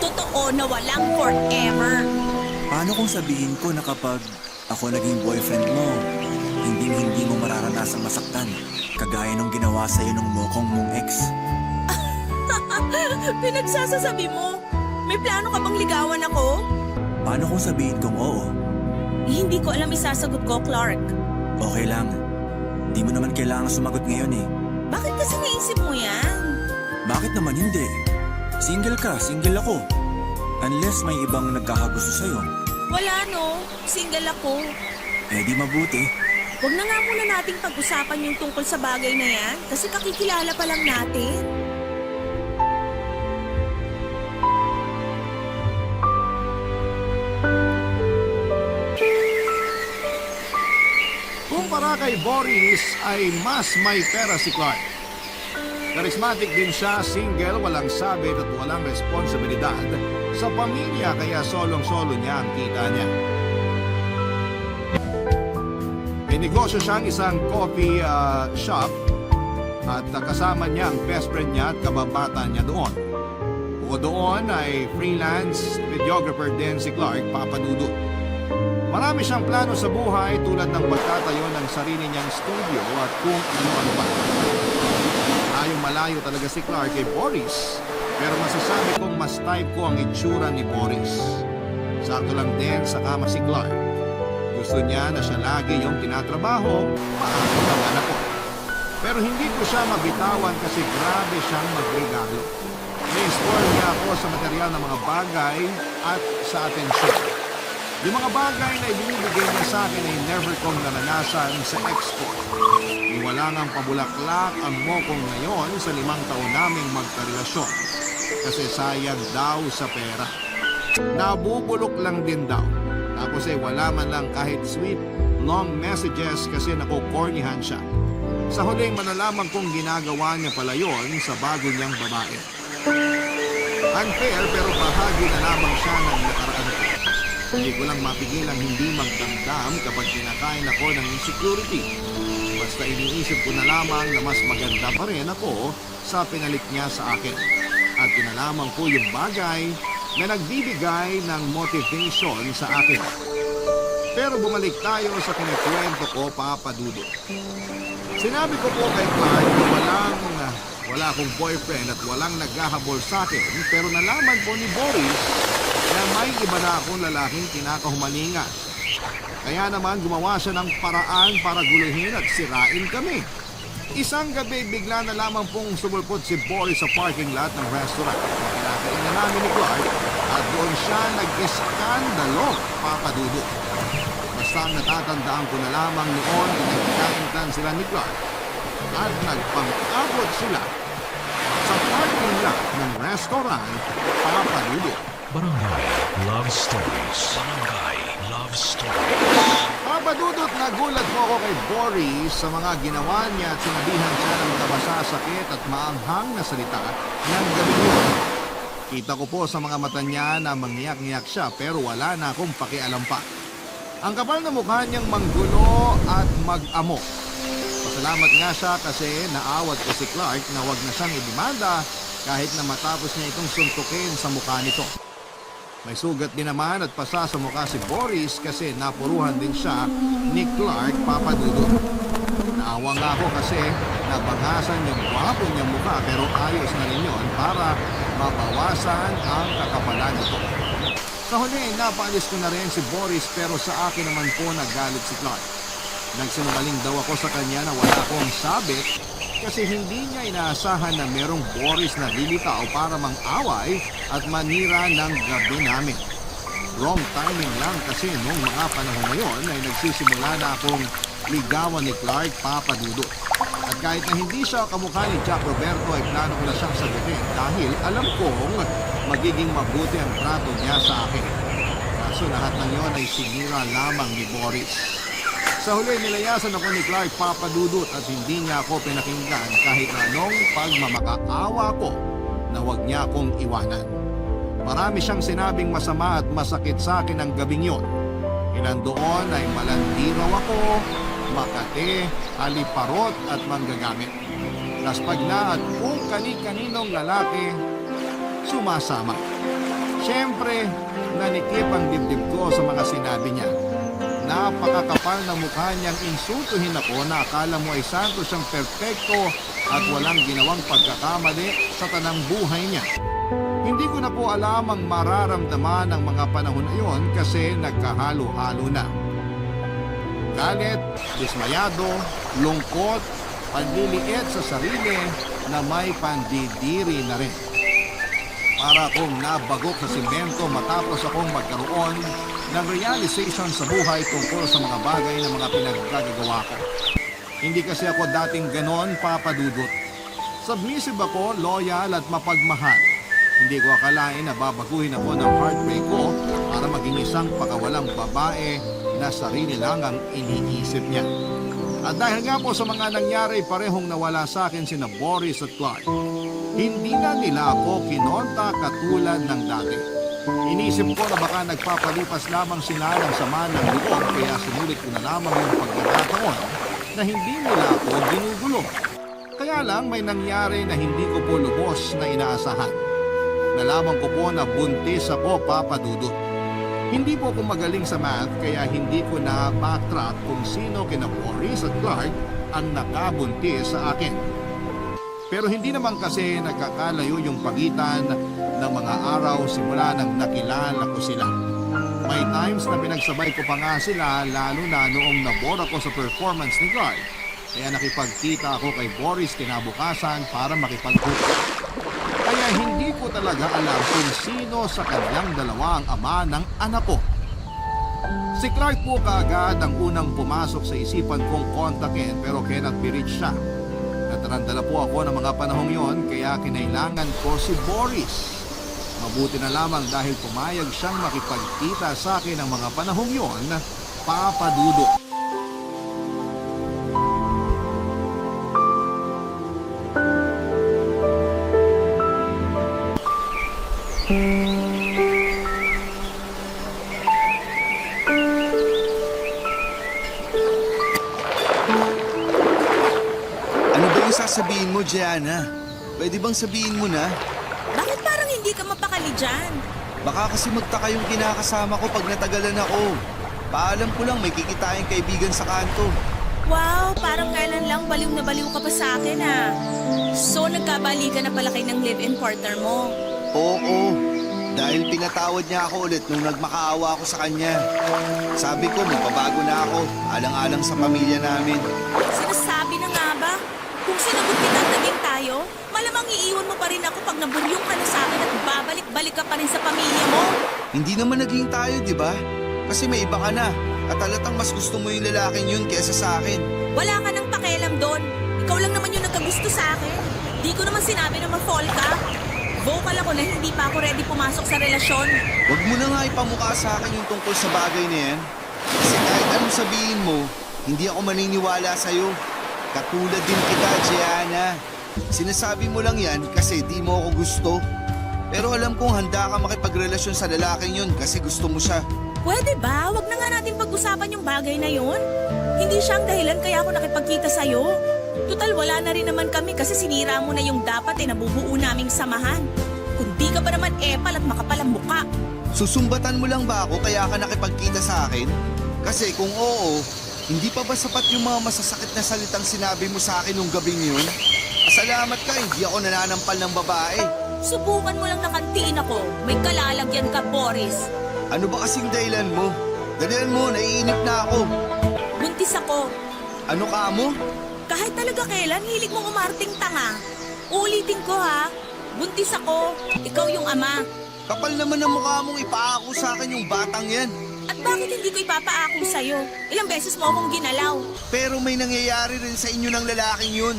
Totoo na walang forever. Paano kung sabihin ko na kapag ako naging boyfriend mo, hindi mo mararanasang masaktan, kagaya nung ginawa sa'yo nung mokong mong ex? Pinagsasasabi mo? May plano ka bang ligawan ako? Paano kung sabihin kong oo? Hindi ko alam isasagot ko, Clark. Okay lang. Di mo naman kailangan sumagot ngayon eh. Bakit kasi naisip mo yan? Bakit naman hindi? Single ka, single ako. Unless may ibang nagkakagusto sa'yo. Wala no, single ako. Eh di mabuti. Huwag na nga muna nating pag-usapan yung tungkol sa bagay na yan kasi kakikilala pa lang natin. Kumpara kay Boris ay mas may pera si Clark. Charismatic din siya, single, walang sabit at walang responsibilidad sa pamilya kaya solong-solo niya ang kita niya. May negosyo siyang isang coffee shop at kasama niya ang best friend niya at kababata niya doon. Bukod doon ay freelance videographer din si Clark, Papa Dudut. Marami siyang plano sa buhay tulad ng pagtatayo ng sarili niyang studio at kung ano-ano pa. Malayo talaga si Clark kay Boris, pero masasabi kong mas type ko ang itsura ni Boris. Sakto lang din sa kama si Clark. Gusto niya na siya lagi yung tinatrabaho, paano naman ako. Pero hindi ko siya mabitawan kasi grabe siyang magregalo. May-spoil niya ako sa material ng mga bagay at sa atensyon. Yung mga bagay na ibinibigay niya sa akin ay never kong naranasan sa ex ko. Wala ngang pabulaklak ang mokong ngayon sa 5 taon naming magkarelasyon. Kasi sayang daw sa pera. Nabubulok lang din daw. Tapos wala man lang kahit sweet, long messages kasi nakukornihan siya. Sa huli malalaman kong ginagawa niya pala yon sa bago niyang babae. Unfair pero bahagi na lamang siya ng nakaraan ko. Hindi ko lang mapigilang hindi magdamdam kapag kinakain ako ng insecurity. Basta iniisip ko na lamang na mas maganda pa rin ako sa pinalit niya sa akin. At kinalaman ko yung bagay na nagbibigay ng motivation sa akin. Pero bumalik tayo sa kinikwento ko, Papa Dudut. Sinabi ko po kay Clark na wala akong boyfriend at walang naghahabol sa akin, pero nalaman po ni Boris na may iba na akong lalaking kinakahumalingan. Kaya naman gumawa siya ng paraan para guluhin at sirain kami. Isang gabi bigla na lamang pong sumulpot si Boris sa parking lot ng restaurant. Kinakainan namin ni Clark at doon siya nag-iskandalo, Papa Dudut. Basta ang natatandaan ko na lamang noon ay nagkaintan sila ni Clark at nagpang-abot sila sa parking lot ng restaurant, Papa Dudut. Barangay Love Stories. Barangay Love Stories. Papa Dudut, nagulat po ako kay Boris sa mga ginawa niya at sinabihan siya ng kabasasakit at maanghang na salita ng gabi yun. Kita ko po sa mga mata niya na mangyak-ngyak siya pero wala na akong pakialam pa. Ang kapal na mukha niyang manggulo at mag-amo. Pasalamat nga siya kasi naawat ko si Clark na wag na siyang idemanda kahit na matapos niya itong suntukin sa mukha nito. May sugat din naman at pasa sa mukha si Boris kasi napuruhan din siya ni Clark, Papa Dudut. Naawa nga ako kasi nabangasan yung gwapo niyang mukha pero ayos na rin yun para mabawasan ang kakapalan nito. Sa huli, napaalis ko na rin si Boris pero sa akin naman po nagalit si Clark. Nagsinungaling daw ako sa kanya na wala akong sabit kasi hindi niya inaasahan na merong Boris na lilitaw para mang-away at manira ng gabi namin. Wrong timing lang kasi nung mga panahon na yon ay nagsisimula na akong ligawan ni Clark, Papa Dudut. At kahit na hindi siya kamukha ni Jack Roberto ay plano ko na siyang sagutin dahil alam kong magiging mabuti ang trato niya sa akin. Kaso lahat ng yon ay sinira lamang ni Boris. Sa huli, nilayasan ako ni Clark, Papa Dudut at hindi niya ako pinakinggan kahit na anong pagmamakaawa ko na huwag niya akong iwanan. Marami siyang sinabing masama at masakit sa akin ang gabing yon. Ilan doon ay malandiraw ako, makate, haliparot at manggagamit. Laspag na at kung kani-kaninong lalaki, sumasama. Siyempre, nanikip ang dibdib ko sa mga sinabi niya. Napakakapal na mukha niyang insultuhin ako na akala mo ay santo siyang perpekto at walang ginawang pagkakamali sa tanang buhay niya. Hindi ko na po alam ang mararamdaman ng mga panahon na yon kasi nagkahalo-halo na. Galit, dismayado, lungkot, panliliit sa sarili na may pandidiri na rin. Para akong nabagok sa simento matapos akong magkaroon ng realization sa buhay tungkol sa mga bagay na mga pinaggagawa ko. Hindi kasi ako dating ganon, Papa Dudut. Submissive ako, loyal at mapagmahal. Hindi ko akalain na babaguhin ako ng heartbreak ko para maging isang pakawalang babae na sarili lang ang iniisip niya. At dahil nga po sa mga nangyari, parehong nawala sa akin sina Boris at Clark. Hindi na nila ako kinonta katulad ng dati. Inisip ko na baka nagpapalipas lamang sila ng sama ng loob kaya sinulit ko na lamang yung pagkakataon na hindi nila ako ginugulo. Kaya lang may nangyari na hindi ko po lubos na inaasahan. Nalaman ko po na buntis ako, Papa Dudut. Hindi po ako magaling sa math kaya hindi ko na backtrack kung sino kina Boris at Clark ang nakabuntis sa akin. Pero hindi naman kasi nagkakalayo yung pagitan ng mga araw simula nang nakilala ko sila. May times na pinagsabay ko pa nga sila lalo na noong nabora ko sa performance ni Clark. Kaya nakipagkita ako kay Boris kinabukasan para makipag-hook. Kaya hindi ko talaga alam kung sino sa kanyang dalawa ang ama ng anak ko. Si Clark po kaagad ang unang pumasok sa isipan kong kontakin pero cannot be reached siya. Natarandala po ako ng mga panahong yon kaya kinailangan ko si Boris. Mabuti na lamang dahil pumayag siyang makipagkita sa akin ng mga panahong yon, Papa Dudut. sabihin mo, Gianna? Pwede bang sabihin mo na? Bakit parang hindi ka mapakali dyan? Baka kasi magtaka yung kinakasama ko pag natagalan ako. Paalam ko lang may kikitain kaibigan sa kanto. Wow, parang kailan lang baliw na baliw ka pa sa akin ah. So nagkabalikan na pala kayo ng live-in partner mo. Oo, dahil pinatawad niya ako ulit nung nagmakaawa ako sa kanya. Sabi ko magbabago na ako, alang-alang sa pamilya namin. Sinasabi na nga ba? Kung sinagot kita at naging tayo, malamang iiwan mo pa rin ako pag naburyong ka na sa akin at babalik-balik ka pa rin sa pamilya mo. Hindi naman naging tayo, di ba? Kasi may iba ka na. At halatang mas gusto mo yung lalaking yun kesa sa akin. Wala ka nang pakialam doon. Ikaw lang naman yung nagkagusto sa akin. Di ko naman sinabi na ma-fall ka. Vocal ako na hindi pa ako ready pumasok sa relasyon. Huwag mo na nga ipamukha sa akin yung tungkol sa bagay na yan. Kasi kahit anong sabihin mo, hindi ako maniniwala sa'yo. Katulad din kita, Gianna. Sinasabi mo lang yan kasi di mo ako gusto. Pero alam kong handa ka makipagrelasyon sa lalaking yun kasi gusto mo siya. Pwede ba? Huwag na nga natin pag-usapan yung bagay na yun. Hindi siya ang dahilan kaya ako nakipagkita sa'yo. Tutal, wala na rin naman kami kasi sinira mo na yung dapat nabubuo naming samahan. Kung di ka ba naman epal at makapal ang muka. Susumbatan mo lang ba ako kaya ka nakipagkita sa akin? Kasi kung oo, hindi pa ba sapat yung mga masasakit na salitang sinabi mo sa akin nung gabing yun? Pasalamat ka, hindi ako nananampal ng babae. Subukan mo lang na kantiin ako. May kalalagyan ka, Boris. Ano ba kasing dahilan mo? Dalian mo, naiinip na ako. Buntis ako. Ano ka mo? Kahit talaga kailan, hilig mong umarting tanga. Ulitin ko ha. Buntis ako. Ikaw yung ama. Kapal naman ang mukha mong ipaako sa akin yung batang yan. At bakit hindi ko ipapaako sa'yo? Ilang beses mo akong ginalaw. Pero may nangyayari rin sa inyo ng lalaking yun.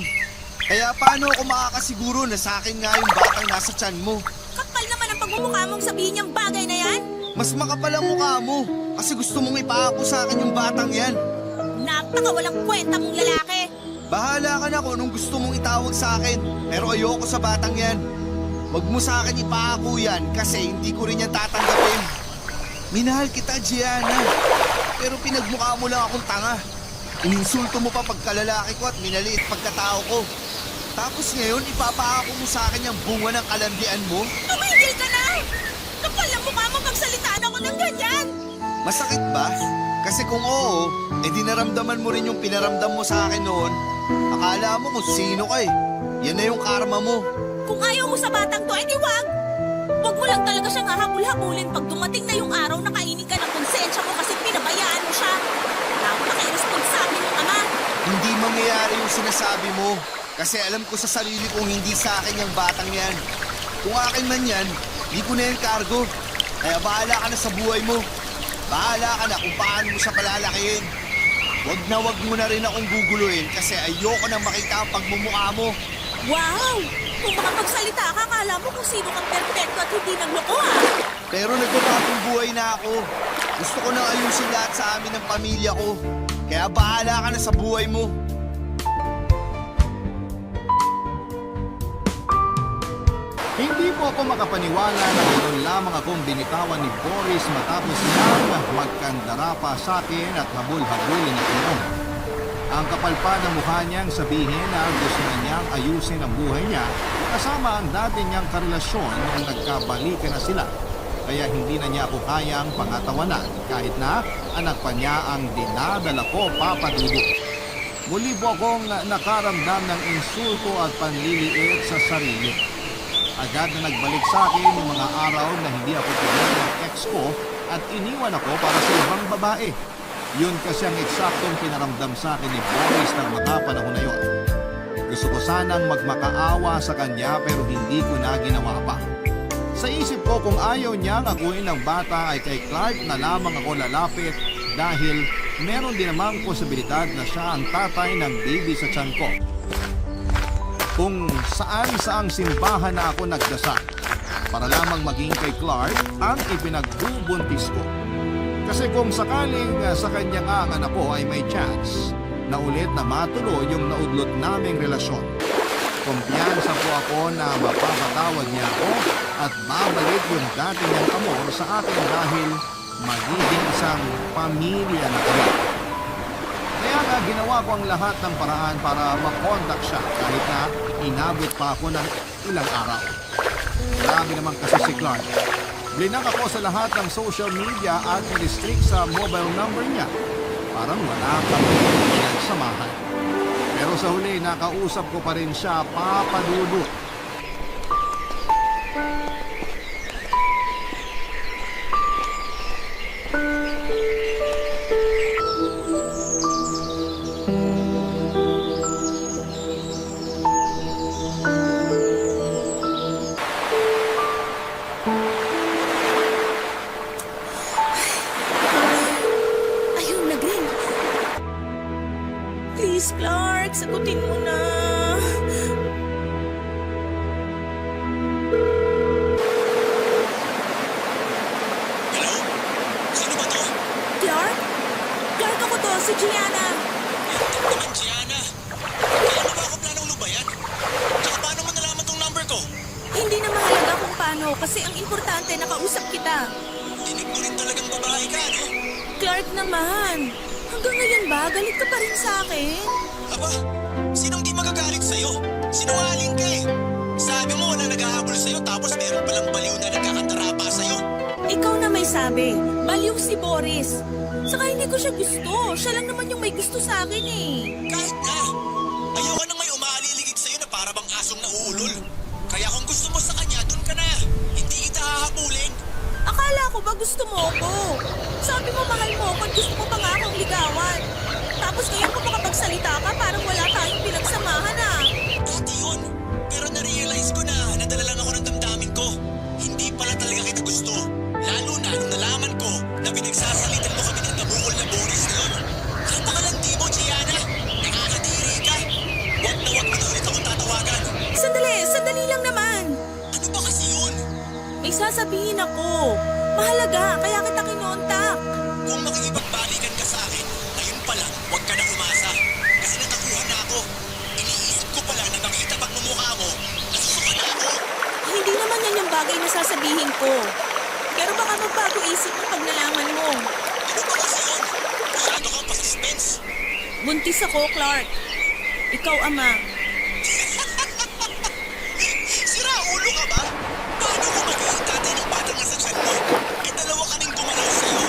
Kaya paano ako makakasiguro na sa akin nga yung batang nasa tiyan mo? Kapal naman ang pagmumukha mong sabihin niyang bagay na yan. Mas makapal ang mukha mo kasi gusto mong ipaako sa akin yung batang yan. Napaka walang kwenta mong lalaki. Bahala ka na kung anong gusto mong itawag sa akin. Pero ayoko sa batang yan. Wag mo sa akin ipaako yan kasi hindi ko rin yan tatanggapin. Minahal kita, Gianna. Pero pinagmukha mo lang akong tanga. Ininsulto mo pa pagkalalaki ko at minaliit pagkatao ko. Tapos ngayon, ipapaako mo sa akin yung bunga ng kalandian mo? Tumigil ka na! Kapal ang mukha mo pagsalitaan ako ng ganyan! Masakit ba? Kasi kung oo, edi naramdaman mo rin yung pinaramdam mo sa akin noon. Akala mo kung sino ka eh. Yan na yung karma mo. Kung ayaw mo sa batang to, edi wag! Huwag mo lang talaga siyang hahabol-habulin pag dumating na yung araw na kainin ka ng konsensya mo kasi pinabayaan mo siya. Napaka-irresponsible yung ama. Hindi mangyayari yung sinasabi mo. Kasi alam ko sa sarili kong hindi sa akin yung batang yan. Kung akin man yan, di ko na yung kargo. Kaya bahala ka na sa buhay mo. Bahala ka na kung paano mo siya palalakihin. Wag mo na rin akong guguluhin kasi ayoko na makita ang pagmumukha mo. Wow! Kung makapagsalita ka, akala mo kung sino kang perfecto at hindi nagloko ha. Pero nagbabagong buhay na ako. Gusto ko nang ayusin lahat sa amin ng pamilya ko. Kaya bahala ka na sa buhay mo. Hindi po ako makapaniwala na ganoon lamang akong binitawan ni Boris matapos niyang magkandara pa sa akin at habol-habulin ako noon. Ang kapal pa ng mukha niyang sabihin na gusto na niyang ayusin ang buhay niya kasama ang dati niyang karelasyon nung nagkabalikan na sila. Kaya hindi na niya ako kayang pangatawanan kahit na anak pa niya ang dinadala ko papadudok. Muli po akong nakaramdam ng insulto at panliliit sa sarili. Agad na nagbalik sa akin yung mga araw na hindi ako pinag ng ex ko at iniwan ako para sa ibang babae. Yun kasi ang eksaktong pinaramdam sa akin ni Boris ng mga panahon na yun. Gusto ko sanang magmakaawa sa kanya pero hindi ko na ginawa pa. Sa isip ko kung ayaw niyang akuin ng bata ay kay Clark na lamang ako lalapit dahil meron din namang posibilidad na siya ang tatay ng baby sa tiyan ko. Kung saan-saang simbahan na ako nagdasal para lamang maging kay Clark ang ipinagbubuntis ko. Kasi kung sakaling sa kanya nga ang anak ko ay may chance na ulit na matuloy yung naudlot naming relasyon. Kumpiyansa po ako na mapapatawad niya ako at babalik yung dati niyang amor sa akin dahil magiging isang pamilya na kami. Kaya nga Kaya ginawa ko ang lahat ng paraan para makontak siya kahit na inabot pa ako ng ilang araw. Grabe naman kasi si Clark. Blinak ako sa lahat ng social media at restrict sa mobile number niya. Parang wala kami pinagsamahan. Pero sa huli, nakausap ko pa rin siya, Papa Dudut. Ayun, nag-ring. Please, Clark, sagutin mo na. Hello? Sino ba to? Clark? Clark, ako to, si Gianna. Naman, Gianna. Kaya mo ba ako planong lubayan? Tsaka paano mo nalaman tong number ko? Hindi na mahalaga kung paano kasi ang importante nakausap kita. Tinig mo rin talagang babae ka, no? Clark naman, hanggang ngayon ba galit ka pa rin sa akin? Aba, sinong di magagalit sa'yo? Sinungaling ka eh. Sabi mo wala naghahabol sa'yo tapos meron palang baliw na nagkakantarapa sa'yo. Ikaw na may sabi, baliw si Boris. Saka hindi ko siya gusto, siya lang naman yung may gusto sa akin eh. Kahit na. Ayoko nang may umaaliligid sa'yo na para bang asong nauulol. Kaya kung gusto mo sa kanya, dun ka na. Hindi kita hahabulin. Akala ko ba gusto mo ako? Sabi mo mahal mo ako at gusto mo pa nga akong ligawan. Tapos ngayon kung makapagsalita ka, parang wala tayong pinagsamahan ah. Dati yun. Pero na-realize ko na nadala lang ako ng damdamin ko. Hindi pala talaga kita gusto. Lalo na nung nalaman ko na pinagsasalitan mo kami ng nabukol na Boris na yun. Napakalandi mo, Gianna. Nakakadiri ka. Huwag na huwag mo na ulit akong tatawagan. Sandali lang naman. Ano ba kasi yun? May sasabihin ako. Mahalaga, kaya kita kinontak. Kung makikipagbalikan ka sa akin, ngayon pa lang, huwag ka na umasa. Kasi natakuhan na ako. Iniisip ko pala na makita pagmumukha mo, nasusuka na ako. Hindi naman yan yung bagay na sasabihin ko. Pero baka magbago isip mo pag nalaman mo. Ano ba kasi yun? Masyado kang pa-suspense. Buntis ako, Clark. Ikaw, ama. Sira ulo ka ba? Paano ko magiging tatay ng batang nasa tiyan mo? Eh dalawa ka rin gumalaw sa'yo.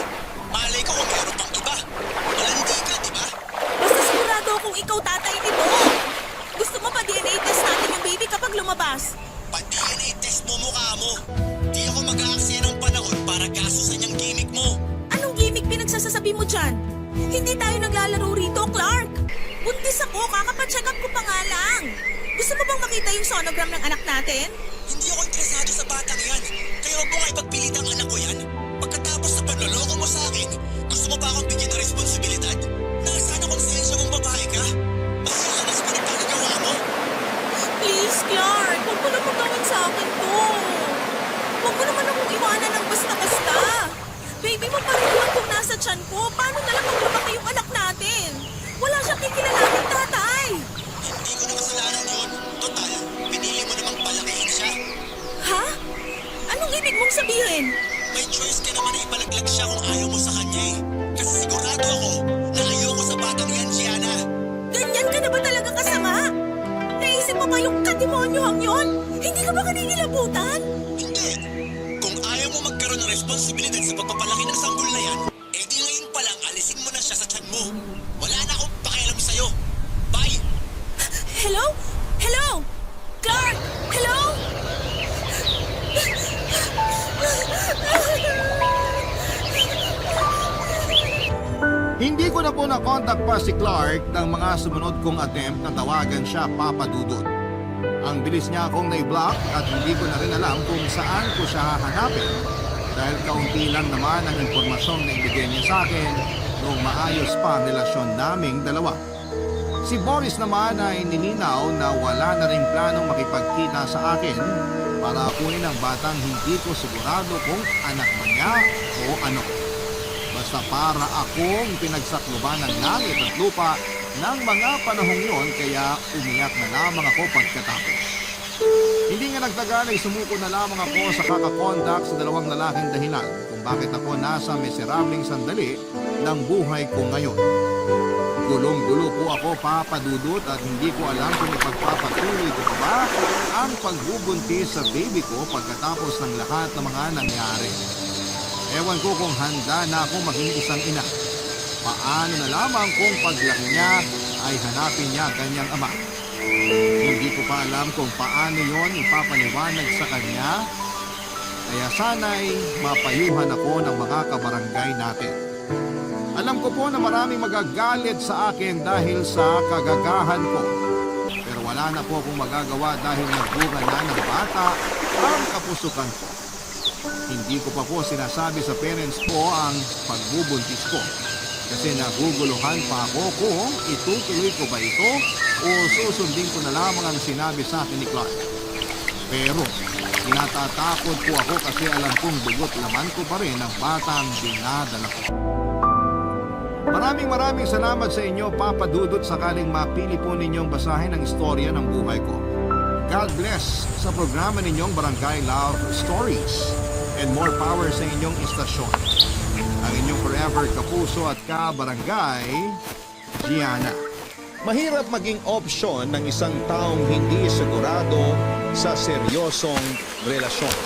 Malay ko kung meron pang iba. Malandi ka, di ba? Basta sigurado akong ikaw tatay nito. Gusto mo pa DNA test natin yung baby kapag lumabas? Pa-DNA test mo mukha mo. Di ako mag-aaksaya ng panahon para gasusan yung gimmick mo. Anong gimmick pinagsasasabi mo dyan? Hindi tayo naglalaro rito, Clark. Buntis ako, kakapacheck up ko pa nga lang. Gusto mo bang makita yung sonogram ng anak natin? Hindi ako interesado sa batang yan. Kaya huwag mo nga ipagpilit ang anak ko yan. Pagkatapos sa panloloko mo sa akin, gusto mo pa akong bigyan ng responsibilidad? Nasaan ang konsensya mong babae ka? Masaya ka na sa pinagkagagawa mo? Please, Clark, huwag mo naman gawin sa akin to. Huwag mo naman akong iwanan ng basta-basta. Baby mo pa rin naman kung nasa tiyan ko. Paano na lang lumaki yung anak natin? Wala siyang kikilalaning tatay. Hindi ko na kasalanan yun. Total, pinili mo namang palakihin siya. Ha? Anong ibig mong sabihin? May choice ka naman na ipalaglag siya kung ayaw mo sa kanya eh. Kasi sigurado ako na ayoko sa batang yan, Gianna. Ganyan ka na ba talaga kasama? Naisip mo ba yung kademonyohang yun? Hindi ka ba kaninilabutan? Hindi. Kung ayaw mo magkaroon ng responsibilidad sa pagpapalaki ng sanggol na yan, eh di ngayon pa lang alisin mo na siya sa tiyan mo. Wala na akong pakialam sa'yo. Bye! Hello? Hello? Clark? Hello? Hindi ko na po na-contact pa si Clark ng mga sumunod kong attempt na tawagan siya, Papa Dudut. Ang bilis niya akong na-block at hindi ko na rin alam kung saan ko siya hahanapin dahil kaunti lang naman ang impormasyong na ibigay niya sa akin noong maayos pa ang relasyon naming dalawa. Si Boris naman ay nilinaw na wala na rin planong makipagkita sa akin para kunin ang batang hindi ko sigurado kung anak ba niya o ano. Basta para akong pinagsakluban ng langit at lupa ng mga panahong yon kaya umiyak na lamang ako pagkatapos. Hindi nga nagtagal ay sumuko na lamang ako sa kakakontak sa dalawang lalaking dahilan kung bakit ako nasa miserabling sandali ng buhay ko ngayon. Gulong-gulo po ako, Papa Dudut, at hindi ko alam kung ipagpapatuloy ko pa ba ang pagbubuntis sa baby ko pagkatapos ng lahat ng mga nangyari. Ewan ko kung handa na ako maging isang ina. Paano na lamang kung paglaki niya ay hanapin niya kanyang ama. Hindi ko pa alam kung paano yon ipapaliwanag sa kanya. Kaya sana'y mapayuhan ako ng mga kabarangay natin. Alam ko po na maraming magagalit sa akin dahil sa kagagahan ko. Pero wala na po akong magagawa dahil nagbunga na ng bata ang kapusukan ko. Hindi ko pa po sinasabi sa parents ko ang pagbubuntis ko. Kasi naguguluhan pa ako kung itutuloy ko ba ito o susundin ko na lamang ang sinabi sa akin ni Clark. Pero natatakot po ako kasi alam kong dugot laman ko pa rin ang batang dinadala ko. Maraming salamat sa inyo, Papa Dudut, sakaling mapili po ninyong basahin ang istorya ng buhay ko. God bless sa programa ninyong Barangay Love Stories and more power sa inyong istasyon. Ang inyong forever kapuso at ka-barangay, Gianna. Mahirap maging opsyon ng isang taong hindi sigurado sa seryosong relasyon.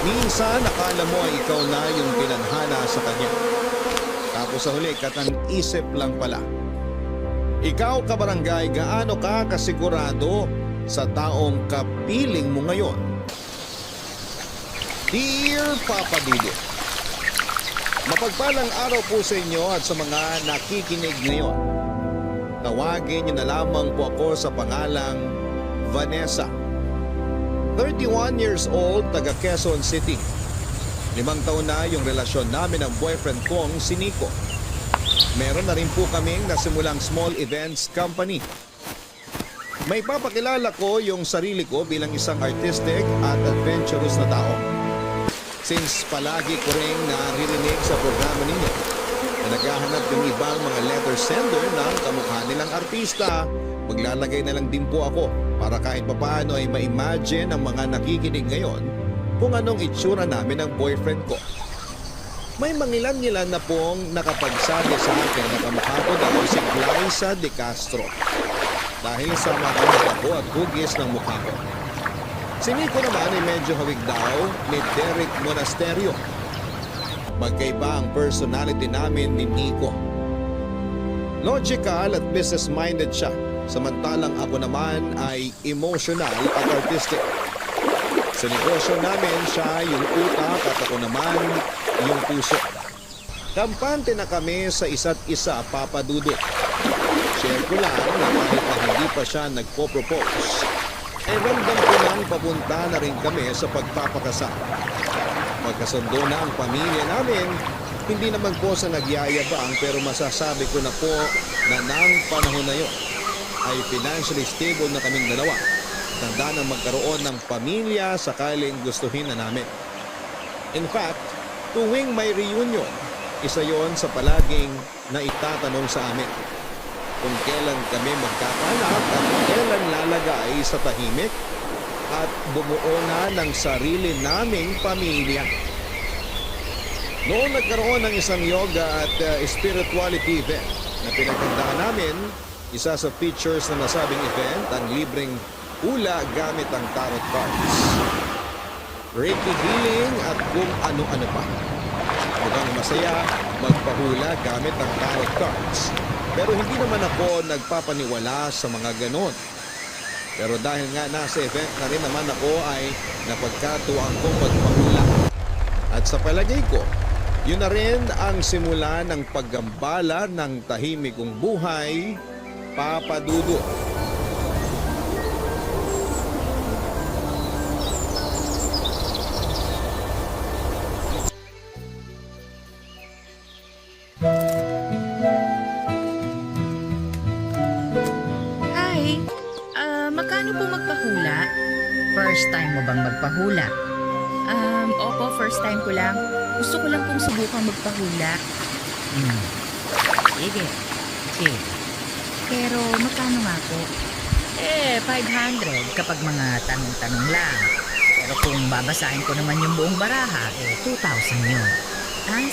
Minsan, akala mo ay ikaw na yung tinadhana sa kanya. Tapos sa huli, katang-isip lang pala. Ikaw, kabarangay, gaano ka kasigurado sa taong kapiling mo ngayon? Dear Papa Dudut, mapagpalang araw po sa inyo at sa mga nakikinig ngayon. Tawagin niyo na lamang po ako sa pangalang Vanessa. 31 years old, taga Quezon City. 5 taon na yung relasyon namin ng boyfriend kong si Nico. Meron na rin po kaming nasimulang small events company. May papakilala ko yung sarili ko bilang isang artistic at adventurous na tao. Since palagi ko rin naririnig sa programa ninyo na naghahanap yung ibang mga letter sender ng kamukha nilang artista, maglalagay na lang din po ako para kahit papaano ay ma-imagine ang mga nakikinig ngayon kung anong itsura namin ng boyfriend ko. May mangilan-ngilan na pong nakapagsabi sa akin na kamukha ko daw si Glyza De Castro dahil sa mga ako at hugis ng mukha ko. Si Nico naman ay medyo hawig daw ni Derek Monasterio. Magkaiba ang personality namin ni Nico. Logical at business-minded siya, samantalang ako naman ay emotional at artistic. Sa negosyo namin, siya yung utak at ako naman yung puso. Kampante na kami sa isa't isa, Papa Dudut. Share ko lang na kahit na hindi pa siya nagpo-propose, ay ramdam ko lang papunta na rin kami sa pagpapakasal. Magkasundo na ang pamilya namin, hindi naman po sa nagyayabang pero masasabi ko na po na nang panahon na yun ay financially stable na kaming dalawa. Tanda na magkaroon ng pamilya sakaling gustuhin na namin. In fact, tuwing may reunion, isa yon sa palaging naitatanong sa amin. Kung kailan kami magkakanak at kailan lalagay sa tahimik at bumuo na ng sarili naming pamilya. Noon nagkaroon ng isang yoga at spirituality event na pinaghandaan namin, isa sa features na nasabing event ang libreng hula gamit ang tarot cards, Reiki healing at kung ano-ano pa. Mukhang masaya magpahula gamit ang tarot cards. Pero hindi naman ako nagpapaniwala sa mga ganon. Pero dahil nga nasa event na rin naman ako ay napagkatuwang kong magpahula. At sa palagay ko, yun na rin ang simula ng paggambala ng tahimik kong buhay, Papa Dudut. Hi, magkano po magpahula? First time mo bang magpahula? Opo, first time ko lang. Gusto ko lang pong subukang magpahula. Sige. Okay. Pero magkano nga po? 500 kapag mga tanong-tanong lang. Pero kung babasahin ko naman yung buong baraha, 2,000 yun.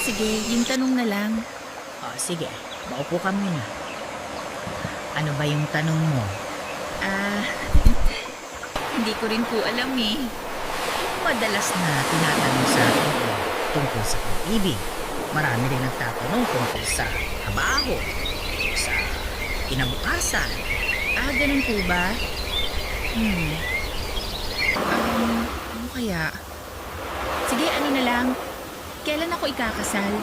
Sige, yung tanong na lang. Sige, maupo ka muna. Ano ba yung tanong mo? Hindi ko rin po alam eh. Madalas na tinatanong sa akin tungkol sa pag-ibig. Marami rin nagtatanong tungkol sa trabaho, sa kinabukasan. Ganun po ba? Ano kaya? Sige, ano na lang. Kailan ako ikakasal?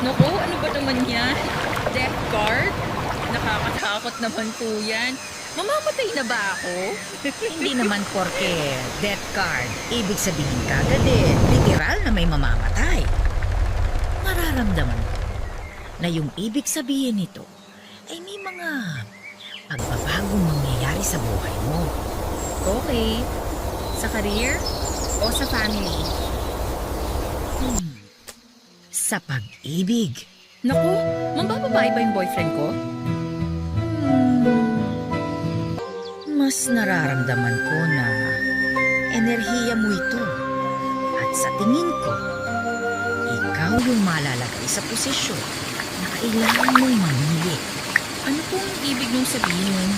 Naku, ano ba naman yan? Death card? Nakakatakot naman po yan. Mamamatay na ba ako? Hindi naman porke death card, ibig sabihin kagad literal na may mamamatay. Mararamdaman mo na yung ibig sabihin nito ay may mga pagbabagong mangyayari sa buhay mo. Okay. Sa career o sa family? Sa pag-ibig. Naku, mambababae ba yung boyfriend ko? Mas nararamdaman ko na enerhiya mo ito. At sa tingin ko, ikaw yung malalagay sa posisyon na kailangan mong mamili. Ano pong ibig nung sabihin?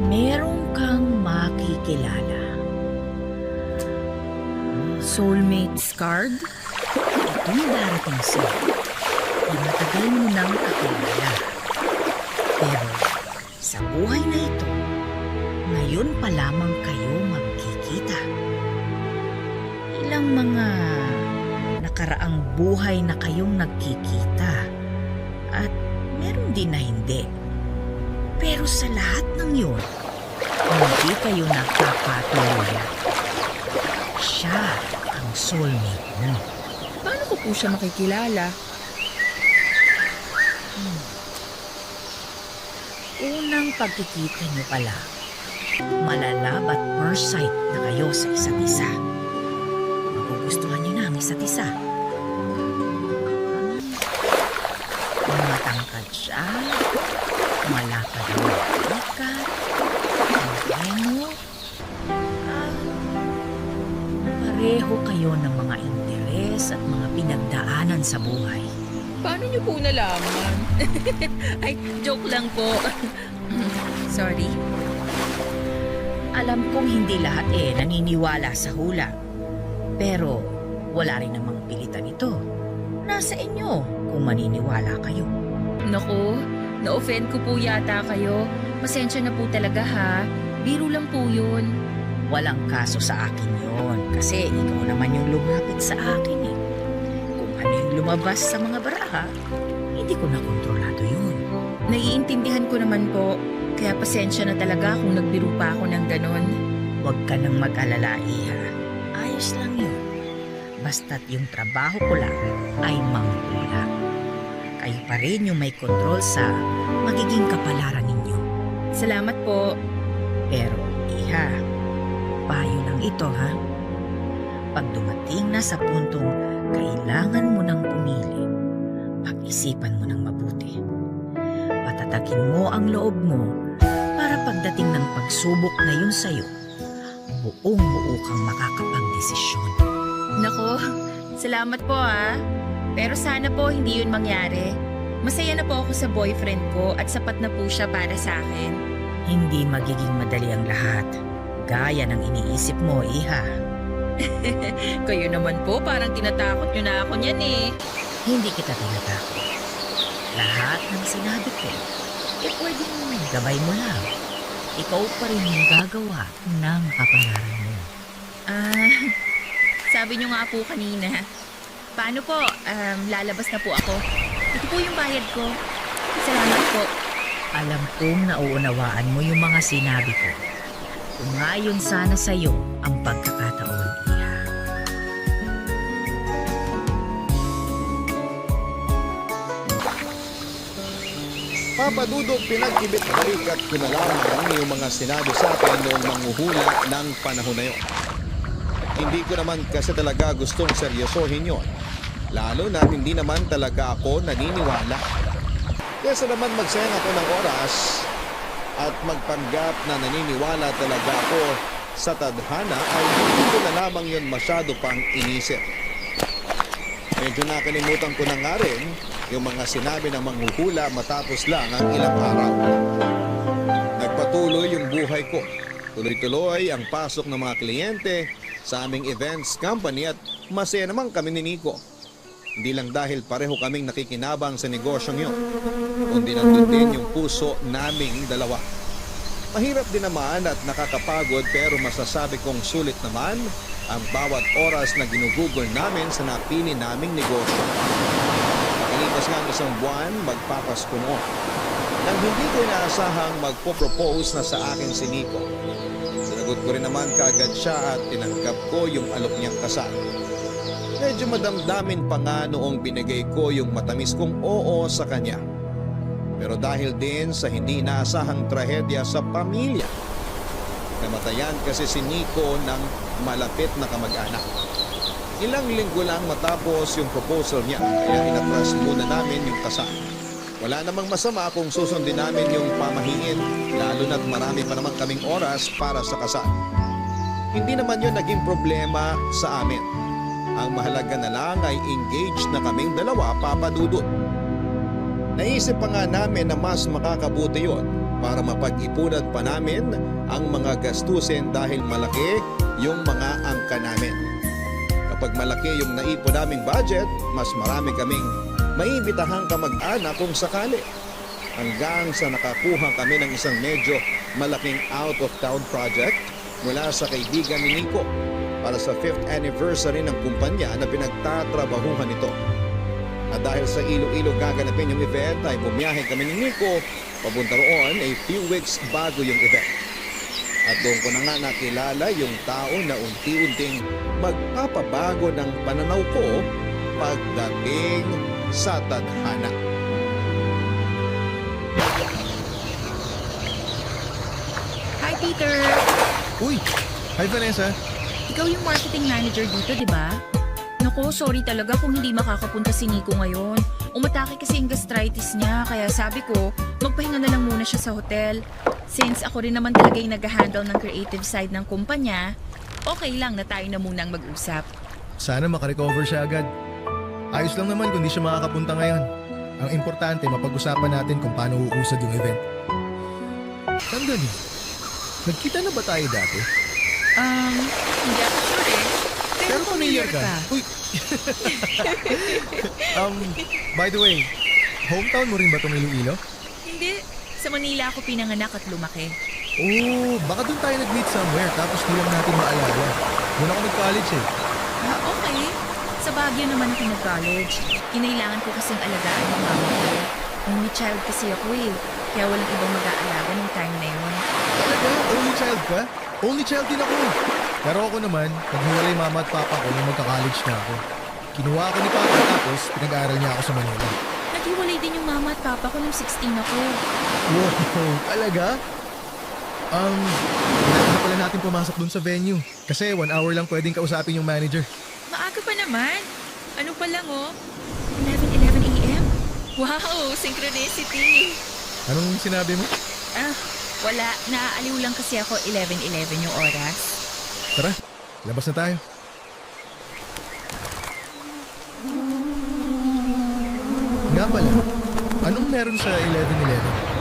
Meron kang makikilala. Soulmate's card? Itong darating sa'yo na matagal mo nang kakilala. Pero sa buhay na ito, ngayon pa lamang kayo magkikita. Ilang mga nakaraang buhay na kayong nagkikita at meron din na hindi. Pero sa lahat ng yun, hindi kayo nagkakatuluyan. Siya ang soulmate mo. Paano ko po siya makikilala? Unang pagkikita niyo pala, malalab at first sight na kayo sa isa't isa. Magugustuhan niyo na ang isa't isa. Matangkad siya, malapad ang ikat, mo. Pareho kayo ng mga interes at mga pinagdaanan sa buhay. Paano niyo po nalaman? Ay, joke lang po. Sorry. Alam kong hindi lahat naniniwala sa hula. Pero wala rin namang pilitan ito. Nasa inyo kung maniniwala kayo. Naku, na-offend ko po yata kayo. Pasensya na po talaga ha. Biro lang po yun. Walang kaso sa akin yon kasi ikaw naman yung lumapit sa akin Kung ano yung lumabas sa mga baraha, hindi ko na kontrolado yun. Naiintindihan ko naman po. Kaya pasensya na talaga kung nagbiro pa ako ng ganon. Huwag ka nang mag-alala, Iha. Ayos lang yun. Basta't yung trabaho ko lang ay manghula. Kayo pa rin yung may kontrol sa magiging kapalaran ninyo. Salamat po. Pero, Iha, payo lang ito, ha? Pag dumating na sa puntong kailangan mo nang pumili, pag-isipan mo nang mabuti. Patatagin mo ang loob mo para pagdating ng pagsubok na yun sa'yo, buong-buo kang makakapag-desisyon. Nako, salamat po ha. Pero sana po hindi yun mangyari. Masaya na po ako sa boyfriend ko at sapat na po siya para sa akin. Hindi magiging madali ang lahat. Gaya ng iniisip mo, Iha. Kayo naman po, parang tinatakot nyo na ako niyan eh. Hindi kita tinatakot. Lahat ng sinabi ko, pwedeng gabay mo lang. Ikaw pa rin yung gagawa ng kapalaran mo. Sabi nyo nga po kanina. Paano po? Lalabas na po ako. Ito po yung bayad ko. Salamat po. Alam kong nauunawaan mo yung mga sinabi ko. Umayon sana sa'yo ang pagkakataon, Iha. Papa Dudut, pinag-ibit-balikat ko na lamang yung mga sinabi sa akin noong manguhula ng panahon na yun. Hindi ko naman kasi talaga gustong seryosohin yon. Lalo na hindi naman talaga ako naniniwala. Kesa naman magsayang ako ng oras, at magpanggap na naniniwala talaga ako sa tadhana ay hindi ko na lamang yun masyado pang inisip. Medyo nakalimutan ko na nga rin yung mga sinabi ng manghuhula matapos lang ang ilang araw. Nagpatuloy yung buhay ko. Tuloy-tuloy ang pasok ng mga kliyente sa aming events company at masaya naman kami ni Nico. Hindi lang dahil pareho kaming nakikinabang sa negosyong yun, kundi nandun din yung puso naming dalawa. Mahirap din naman at nakakapagod pero masasabi kong sulit naman ang bawat oras na ginugugol namin sa napili naming negosyo. Makalipas nga ang isang buwan, magpapasko noon. Nang hindi ko inaasahang magpo-propose na sa akin si Nico. Sinagot ko rin naman kaagad siya at tinanggap ko yung alok niyang kasal. Medyo madamdamin pa nga noong binigay ko yung matamis kong oo sa kanya. Pero dahil din sa hindi inaasahang trahedya sa pamilya, namatayan kasi si Nico ng malapit na kamag-anak. Ilang linggo lang matapos yung proposal niya, kaya inatras muna namin yung kasal. Wala namang masama kung susundin namin yung pamahiin, lalo na't marami pa naman kaming oras para sa kasal. Hindi naman yun naging problema sa amin. Ang mahalaga na lang ay engaged na kaming dalawa, Papa Dudut. Naisip pa nga namin na mas makakabuti yun para mapag-ipunan pa namin ang mga gastusin dahil malaki yung mga angka namin. Kapag malaki yung naipon naming budget, mas marami kaming maimbitahang kamag-anak kung sakali. Hanggang sa nakakuha kami ng isang medyo malaking out-of-town project mula sa kaibigan ni Nico para sa 5th anniversary ng kumpanya na pinagtatrabahuhan nito. At dahil sa Iloilo gaganapin yung event ay bumiyahe kami ni Nico papunta roon a few weeks bago yung event. At doon ko na nga nakilala yung tao na unti-unting magpapabago ng pananaw ko pagdating sa tadhana. Hi, Peter! Uy! Hi, Vanessa! Ikaw yung marketing manager dito, di ba? Naku, sorry talaga kung hindi makakapunta si Nico ngayon. Umatake kasi yung gastritis niya, kaya sabi ko, magpahinga na lang muna siya sa hotel. Since ako rin naman talaga yung nag-handle ng creative side ng kumpanya, okay lang na tayo na munang mag-usap. Sana makarecover siya agad. Ayos lang naman kung di siya makakapunta ngayon. Ang importante, mapag-usapan natin kung paano uusad yung event. Sandali, nagkita na ba tayo dati? Hindi ako sure eh. Pero familiar ka. Uy! By the way, hometown mo rin ba itong Iloilo? Hindi. Sa Manila ako pinanganak at lumaki. Oh, baka doon tayo nag-meet somewhere tapos di lang natin maalala. Doon ako nag-college eh. Okay. Sa Baguio naman ako nag-college. Kinailangan ko kasing alagaan ng mama ko. Only child kasi ako eh. Kaya walang ibang mag-aalaga ng time na yun. Talaga? Only child ka? Only child din ako. Pero ako naman, naghiwalay mama at papa ko nung magka-college na ako. Kinuha ako ni papa tapos pinag-aaral niya ako sa Manila. Naghiwalay din yung mama at papa ko nung 16 ako. Wow, talaga? Kailangan na pala natin pumasok dun sa venue. Kasi 1 hour lang pwedeng kausapin yung manager. Maaga pa naman. Ano pa lang oh? 11 a.m.? Wow, synchronicity. Anong sinabi mo? Wala. Naaaliw lang kasi ako 11 yung oras. Tara, labas na tayo. Nga pala, anong meron sa 11-11?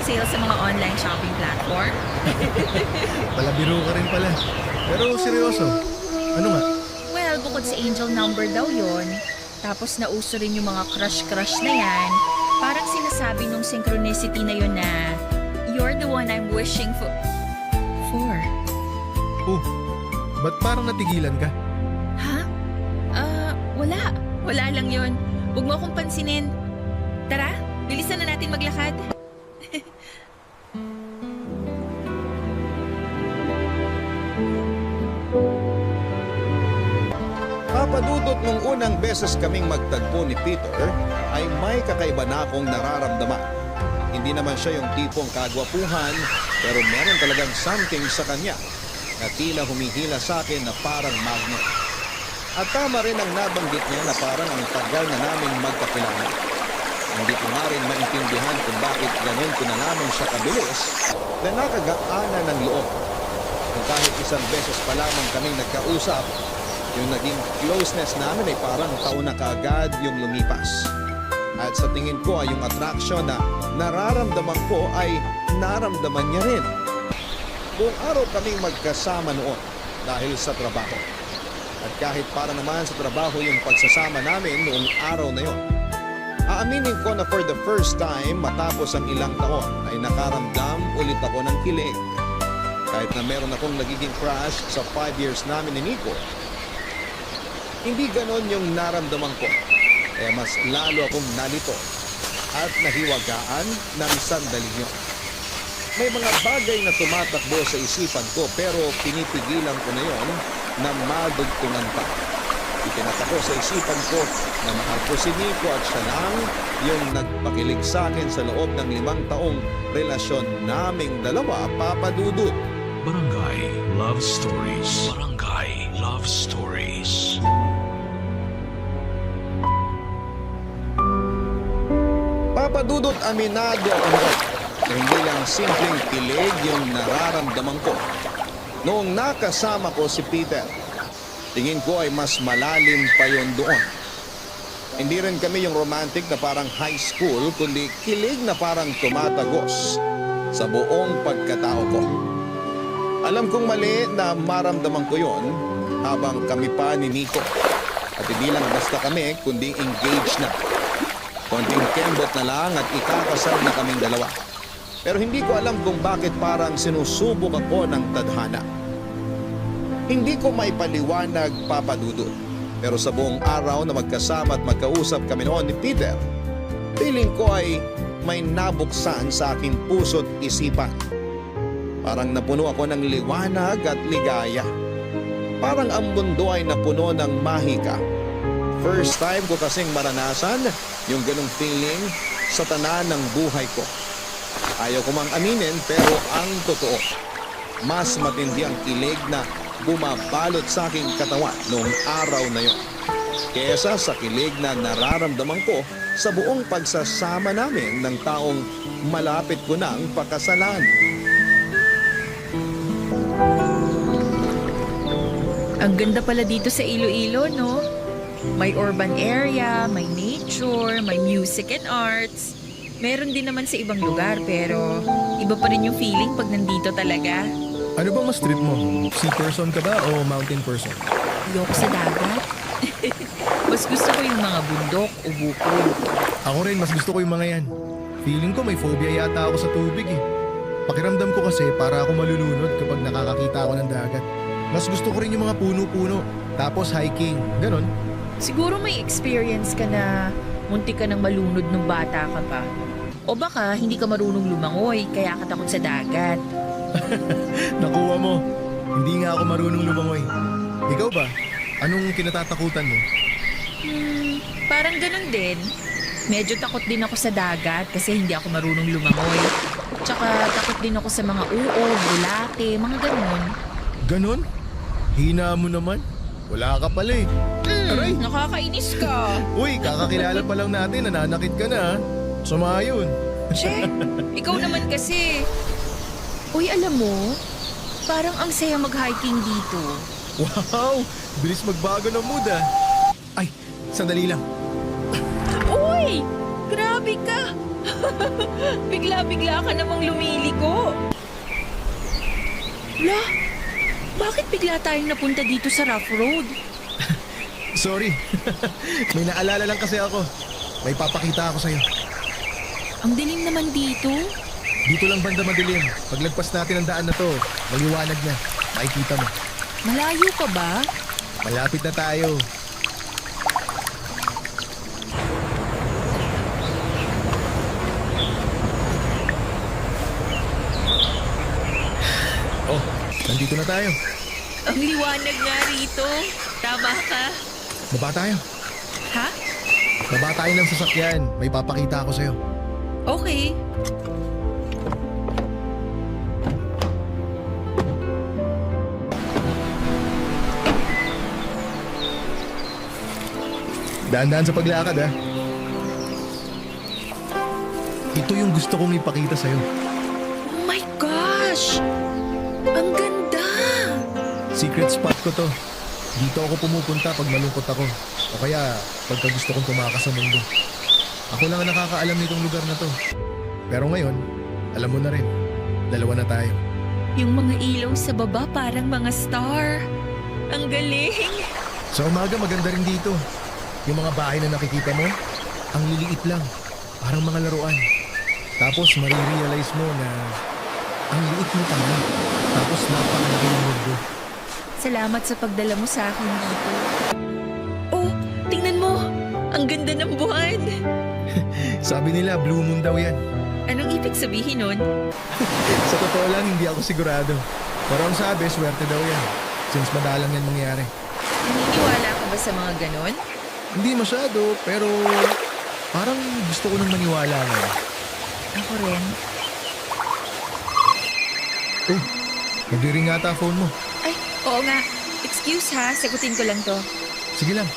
Sale sa mga online shopping platform. Palabiro ka rin pala. Pero seryoso, ano nga? Well, bukod sa angel number daw yon. Tapos nauso rin yung mga crush-crush na yan. Parang sinasabi nung synchronicity na yun na you're the one I'm wishing for. Oh, ba't parang natigilan ka? Ha? Wala. Wala lang yon. Huwag mo akong pansinin. Tara, bilisan na natin maglakad. Papadudot nung unang beses kaming magtagpo ni Peter ay may kakaiba na akong nararamdaman. Hindi naman siya yung tipong kagwapuhan pero meron talagang something sa kanya na tila humihila sa akin na parang magnet. At tama rin ang nabanggit niya na parang ang tagal na namin magkakilala. Hindi ko nga rin maintindihan kung bakit ganun ko na lamang siya kabilis na nakagaanan ng loob. Kung kahit isang beses pa lamang kaming nagkausap, yung naging closeness namin ay parang taon na kaagad yung lumipas. At sa tingin ko ay yung attraction na nararamdaman ko ay naramdaman niya rin. Buong araw kaming magkasama noon dahil sa trabaho. At kahit para naman sa trabaho yung pagsasama namin noong araw na yon, aaminin ko na for the first time matapos ang ilang taon ay nakaramdam ulit ako ng kilig. Kahit na meron akong nagiging crush sa 5 years namin ni Nico, hindi ganon yung naramdaman ko. Kaya mas lalo akong nalito at nahiwagaan ng sandali yun. May mga bagay na tumatakbo sa isipan ko pero pinipigilan ko na yon na madugtungan pa. Itinatako sa isipan ko na mahal ko si Nico at siya lang yung nagpakilig sa akin sa loob ng 5 taong relasyon naming dalawa, Papa Dudut. Barangay Love Stories. Barangay Love Stories. Papa Dudut, aminado ako noon na hindi lang simpleng kilig yung nararamdaman ko. Noong nakasama ko si Peter, tingin ko ay mas malalim pa yon doon. Hindi rin kami yung romantic na parang high school, kundi kilig na parang tumatagos sa buong pagkatao ko. Alam kong mali na maramdaman ko yon habang kami pa ni Nico. At hindi lang basta kami, kundi engaged na. Konting kembot na lang at ikakasal na kaming dalawa. Pero hindi ko alam kung bakit parang sinusubok ako ng tadhana. Hindi ko maipaliwanag, Papa Dudut. Pero sa buong araw na magkasama at magkausap kami noon ni Peter, feeling ko ay may nabuksan sa aking puso't isipan. Parang napuno ako ng liwanag at ligaya. Parang ang mundo ay napuno ng mahika. First time ko kasing maranasan yung ganong feeling sa tanan ng buhay ko. Ayaw ko mang aminin pero ang totoo, mas matindi ang kilig na bumabalot sa aking katawan noong araw na yon kesa sa kilig na nararamdaman ko sa buong pagsasama namin ng taong malapit ko nang pakasalan. Ang ganda pala dito sa Iloilo, no? May urban area, may nature, may music and arts. Meron din naman sa ibang lugar pero iba pa rin yung feeling pag nandito talaga. Ano bang mas trip mo? Sea person ka ba o mountain person? Ayoko sa dagat. Mas gusto ko yung mga bundok o bukol. Ako rin, mas gusto ko yung mga yan. Feeling ko may phobia yata ako sa tubig eh. Pakiramdam ko kasi para ako malulunod kapag nakakakita ako ng dagat. Mas gusto ko rin yung mga puno-puno. Tapos hiking, ganon. Siguro may experience ka na muntik ka nang malunod nung bata ka pa. O baka hindi ka marunong lumangoy kaya ka takot sa dagat. Nakuha mo. Hindi nga ako marunong lumangoy. Ikaw ba? Anong kinatatakutan mo? Parang ganun din. Medyo takot din ako sa dagat kasi hindi ako marunong lumangoy. Tsaka takot din ako sa mga uog, bulate, mga ganun. Ganon? Hina mo naman. Wala ka pala eh. Aray! Nakakainis ka. Uy, kakakilala pa lang natin, nananakit ka na ha. Sama yun. Che, ikaw naman kasi. Uy, alam mo, parang ang saya mag-hiking dito. Wow! Bilis magbago ng mood ah. Ay, sandali lang. Uy! Grabe ka! Bigla-bigla ka namang lumiliko. La, bakit bigla tayong napunta dito sa rough road? Sorry. May naalala lang kasi ako. May papakita ako sa'yo. Ang dilim naman dito. Dito lang banda madilim. Paglagpas natin ang daan na to, maliwanag na. Makikita mo. Malayo ka ba? Malapit na tayo. Oh, nandito na tayo. Ang liwanag nga rito. Tama ka. Baba tayo. Ha? Baba tayo ng sasakyan. May papakita ako sa'yo. Okay. Daan-daan sa paglakad ha. Ito yung gusto kong ipakita sa'yo. Oh my gosh! Ang ganda! Secret spot ko to. Dito ako pumupunta pag malungkot ako. O kaya pagka gusto kong tumakas sa mundo. Ako lang ang nakakaalam nitong lugar na to. Pero ngayon, alam mo na rin. Dalawa na tayo. Yung mga ilaw sa baba parang mga star. Ang galing! Sa umaga maganda rin dito. Yung mga bahay na nakikita mo, ang liliit lang. Parang mga laruan. Tapos marirealize mo na ang liit mo pala. Tapos napakalaki ng mundo. Salamat sa pagdala mo sa akin dito. Oh, tingnan mo! Ang ganda ng buwan! Sabi nila, blue moon daw yan. Anong ibig sabihin nun? Sa totoo lang, hindi ako sigurado. Pero ang sabi, swerte daw yan. Since madalang yan mangyari. Naniniwala ka ba sa mga ganon? Hindi masyado, pero parang gusto ko nang maniwala ngayon. Ako rin. Oh, nagdiring ata phone mo. Ay, oo nga. Excuse ha, sagutin ko lang to. Sige lang.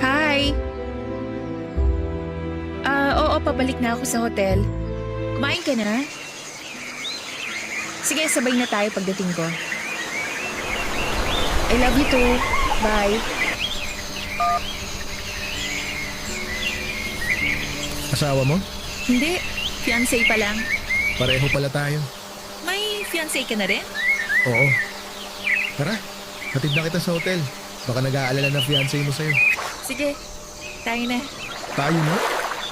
Hi! Oo, pabalik na ako sa hotel. Kumain ka na? Sige, sabay na tayo pagdating ko. I love you too. Bye. Asawa mo? Hindi, fiancé pa lang. Pareho pala tayo. May fiancé ka na rin? Oo. Tara, hatid na kita sa hotel. Baka nag-aalala na fiancé mo sa'yo. Sige, tayo na. Tayo na?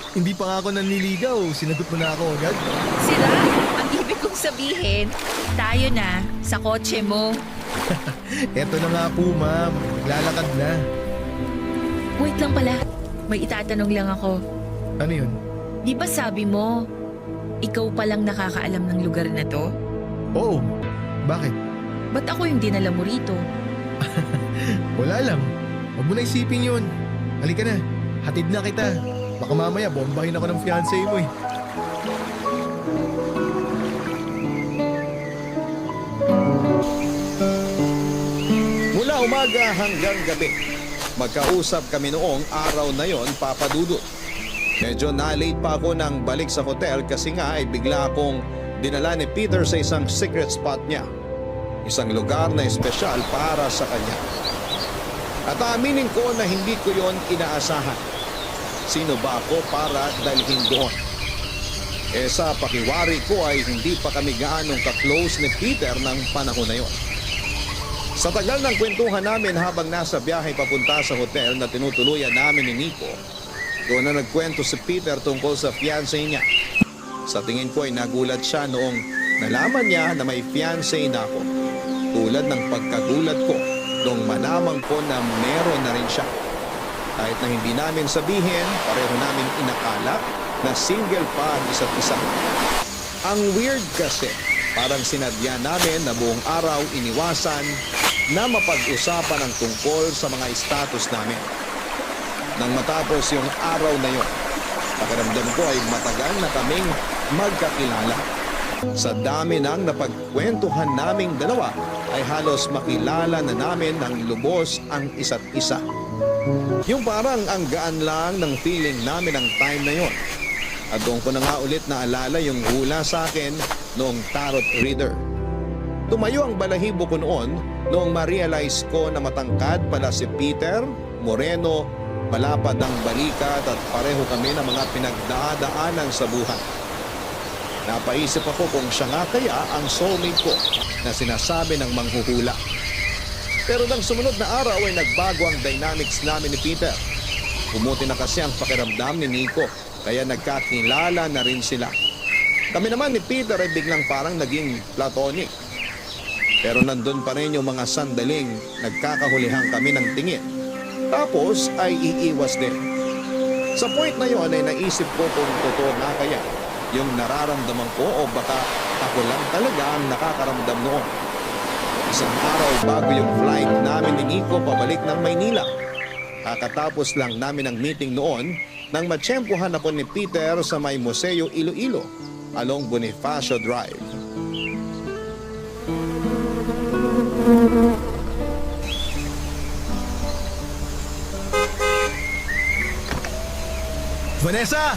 Hindi pa nga ako nanliligaw. Sinagot mo na ako agad. Sira, ang ibig kong sabihin, tayo na sa kotse mo. Eto na nga po, ma'am. Naglalakad na. Wait lang pala, may itatanong lang ako. Ano yun? Di ba sabi mo, ikaw palang nakakaalam ng lugar na to? Oo. Bakit? Ba't ako yung dinala mo rito? Wala lang. Huwag mo na isipin yun. Halika na. Hatid na kita. Baka mamaya bombahin ako ng fiancé mo eh. Mula umaga hanggang gabi, magkausap kami noong araw na yon, Papa Dudut. Medyo na-late pa ako nang balik sa hotel kasi nga ay bigla akong dinala ni Peter sa isang secret spot niya. Isang lugar na espesyal para sa kanya. At aaminin ko na hindi ko yon inaasahan. Sino ba ako para dalhin doon? Sa pakiwari ko ay hindi pa kami gaanong ka-close ni Peter ng panahon na yon. Sa tagal ng kwentuhan namin habang nasa biyahe papunta sa hotel na tinutuluyan namin ni Nico, doon na nagkwento si Peter tungkol sa fiancé niya. Sa tingin ko ay nagulat siya noong nalaman niya na may fiancé na ako. Tulad ng pagkagulat ko noong manamang ko na meron na rin siya. Kahit na hindi namin sabihin, pareho namin inakala na single pa ang isa't isa. Ang weird kasi, parang sinadya namin na buong araw iniwasan na mapag-usapan ang tungkol sa mga status namin. Nang matapos yung araw na yon, pakiramdam ko ay matagal na kaming magkakilala. Sa dami ng napagkwentuhan naming dalawa, ay halos makilala na namin ng lubos ang isa't isa. Yung parang ang gaan lang ng feeling namin ang time na yon. At doon ko na nga ulit naalala yung hula sa akin noong tarot reader. Tumayo ang balahibo ko noong ma-realize ko na matangkad pala si Peter, moreno, malapad ang balikat at pareho kami ng mga pinagdadaanan sa buhay. Napaisip ako kung siya nga kaya ang soulmate ko na sinasabi ng manghuhula. Pero nang sumunod na araw ay nagbago ang dynamics namin ni Peter. Pumuti na kasi ang pakiramdam ni Nico, kaya nagkakilala na rin sila. Kami naman ni Peter ay biglang parang naging platonic. Pero nandun pa rin yung mga sandaling nagkakahulihan kami ng tingin. Tapos ay iiwas din. Sa point na yon ay naisip ko kung totoo nga kaya yung nararamdaman ko o baka ako lang talaga ang nakakaramdam noon. Isang araw bago yung flight namin ni Nico pabalik ng Maynila. Kakatapos lang namin ang meeting noon nang matsyempohan ako ni Peter sa may Museo Iloilo along Bonifacio Drive. Vanessa!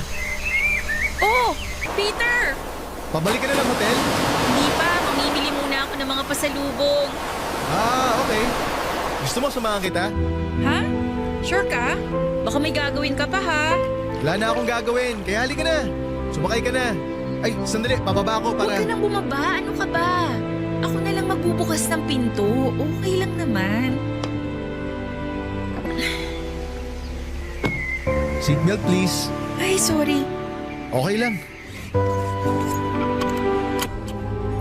Oh, Peter! Pabalik ka na ng hotel? Hindi pa, mamimili muna ako ng mga pasalubong. Okay. Gusto mo samahan kita? Ha? Sure ka? Baka may gagawin ka pa ha? Wala na akong gagawin, kaya halika na. Sumakay ka na. Ay, sandali, pababa ako Huwag para... ka nang bumaba, ano ka ba? Ako na lang magbubukas ng pinto. Okay lang naman. Seatbelt please. Ay, sorry. Okay lang.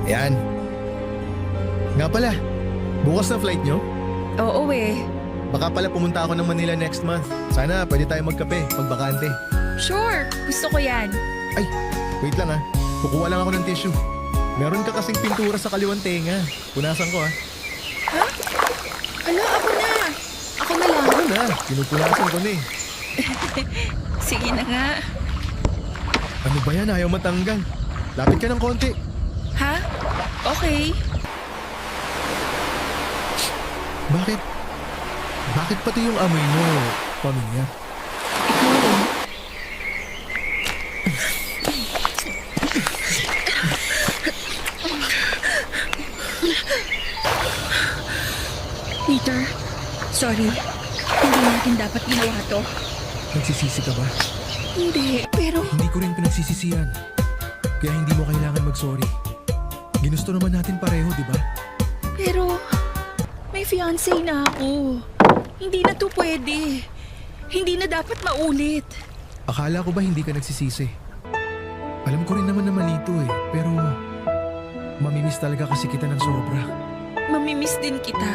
Ayan. Nga pala, bukas na flight nyo? Oo eh. Baka pala pumunta ako ng Manila next month. Sana pwede tayo magkape pag bakante. Sure, gusto ko yan. Ay, wait lang ah. Kukuha lang ako ng tissue. Meron ka kasing pintura sa kaliwang tenga. Punasan ko ah. Ha? Ala, ako na. Ako na lang. Ano na? Pinupunasan ko na eh. Sige na nga. Ano ba yan? Ayaw matanggal. Lapit ka ng konti. Ha? Okay. Bakit? Bakit pati yung amoy mo, pamilya? Peter, sorry. Hindi natin dapat ginawa to. Nagsisisi ka ba? Hindi, pero... Hindi ko rin pinagsisisihan. Kaya hindi mo kailangan mag-sorry. Ginusto naman natin pareho, di ba? Pero... May fiancé na ako. Hindi na to pwede. Hindi na dapat maulit. Akala ko ba hindi ka nagsisisi? Alam ko rin naman na mali to eh. Pero... Mamimiss talaga kasi kita ng sobra. Mamimiss din kita.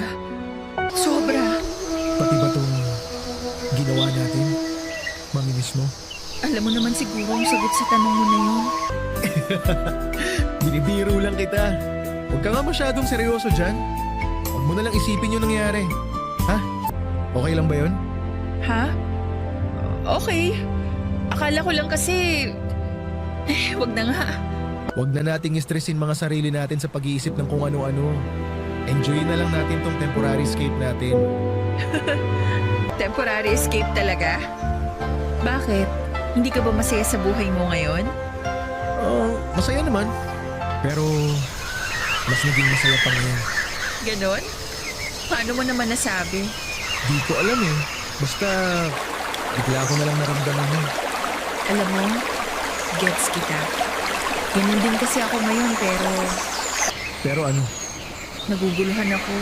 Sobra. Pati ba tong ginawa natin? Mamimiss mo? Alam mo naman siguro ang sagot sa tanong mo na yun. Binibiro lang kita. Huwag ka nga masyadong seryoso dyan. Huwag mo na lang isipin yung nangyari. Ha? Okay lang ba yun? Ha? Okay. Akala ko lang kasi... wag na nga. Huwag na nating stressin mga sarili natin sa pag-iisip ng kung ano-ano. Enjoy na lang natin tong temporary escape natin. Temporary escape talaga? Bakit? Hindi ka ba masaya sa buhay mo ngayon? Masaya naman. Pero mas naging masaya pa ngayon. Ganon? Paano mo naman nasabi? Di ko alam eh. Basta bigla ko na lang naramdaman yun. Alam mo, gets kita. Ganun din kasi ako ngayon Pero ano? naguguluhan ako.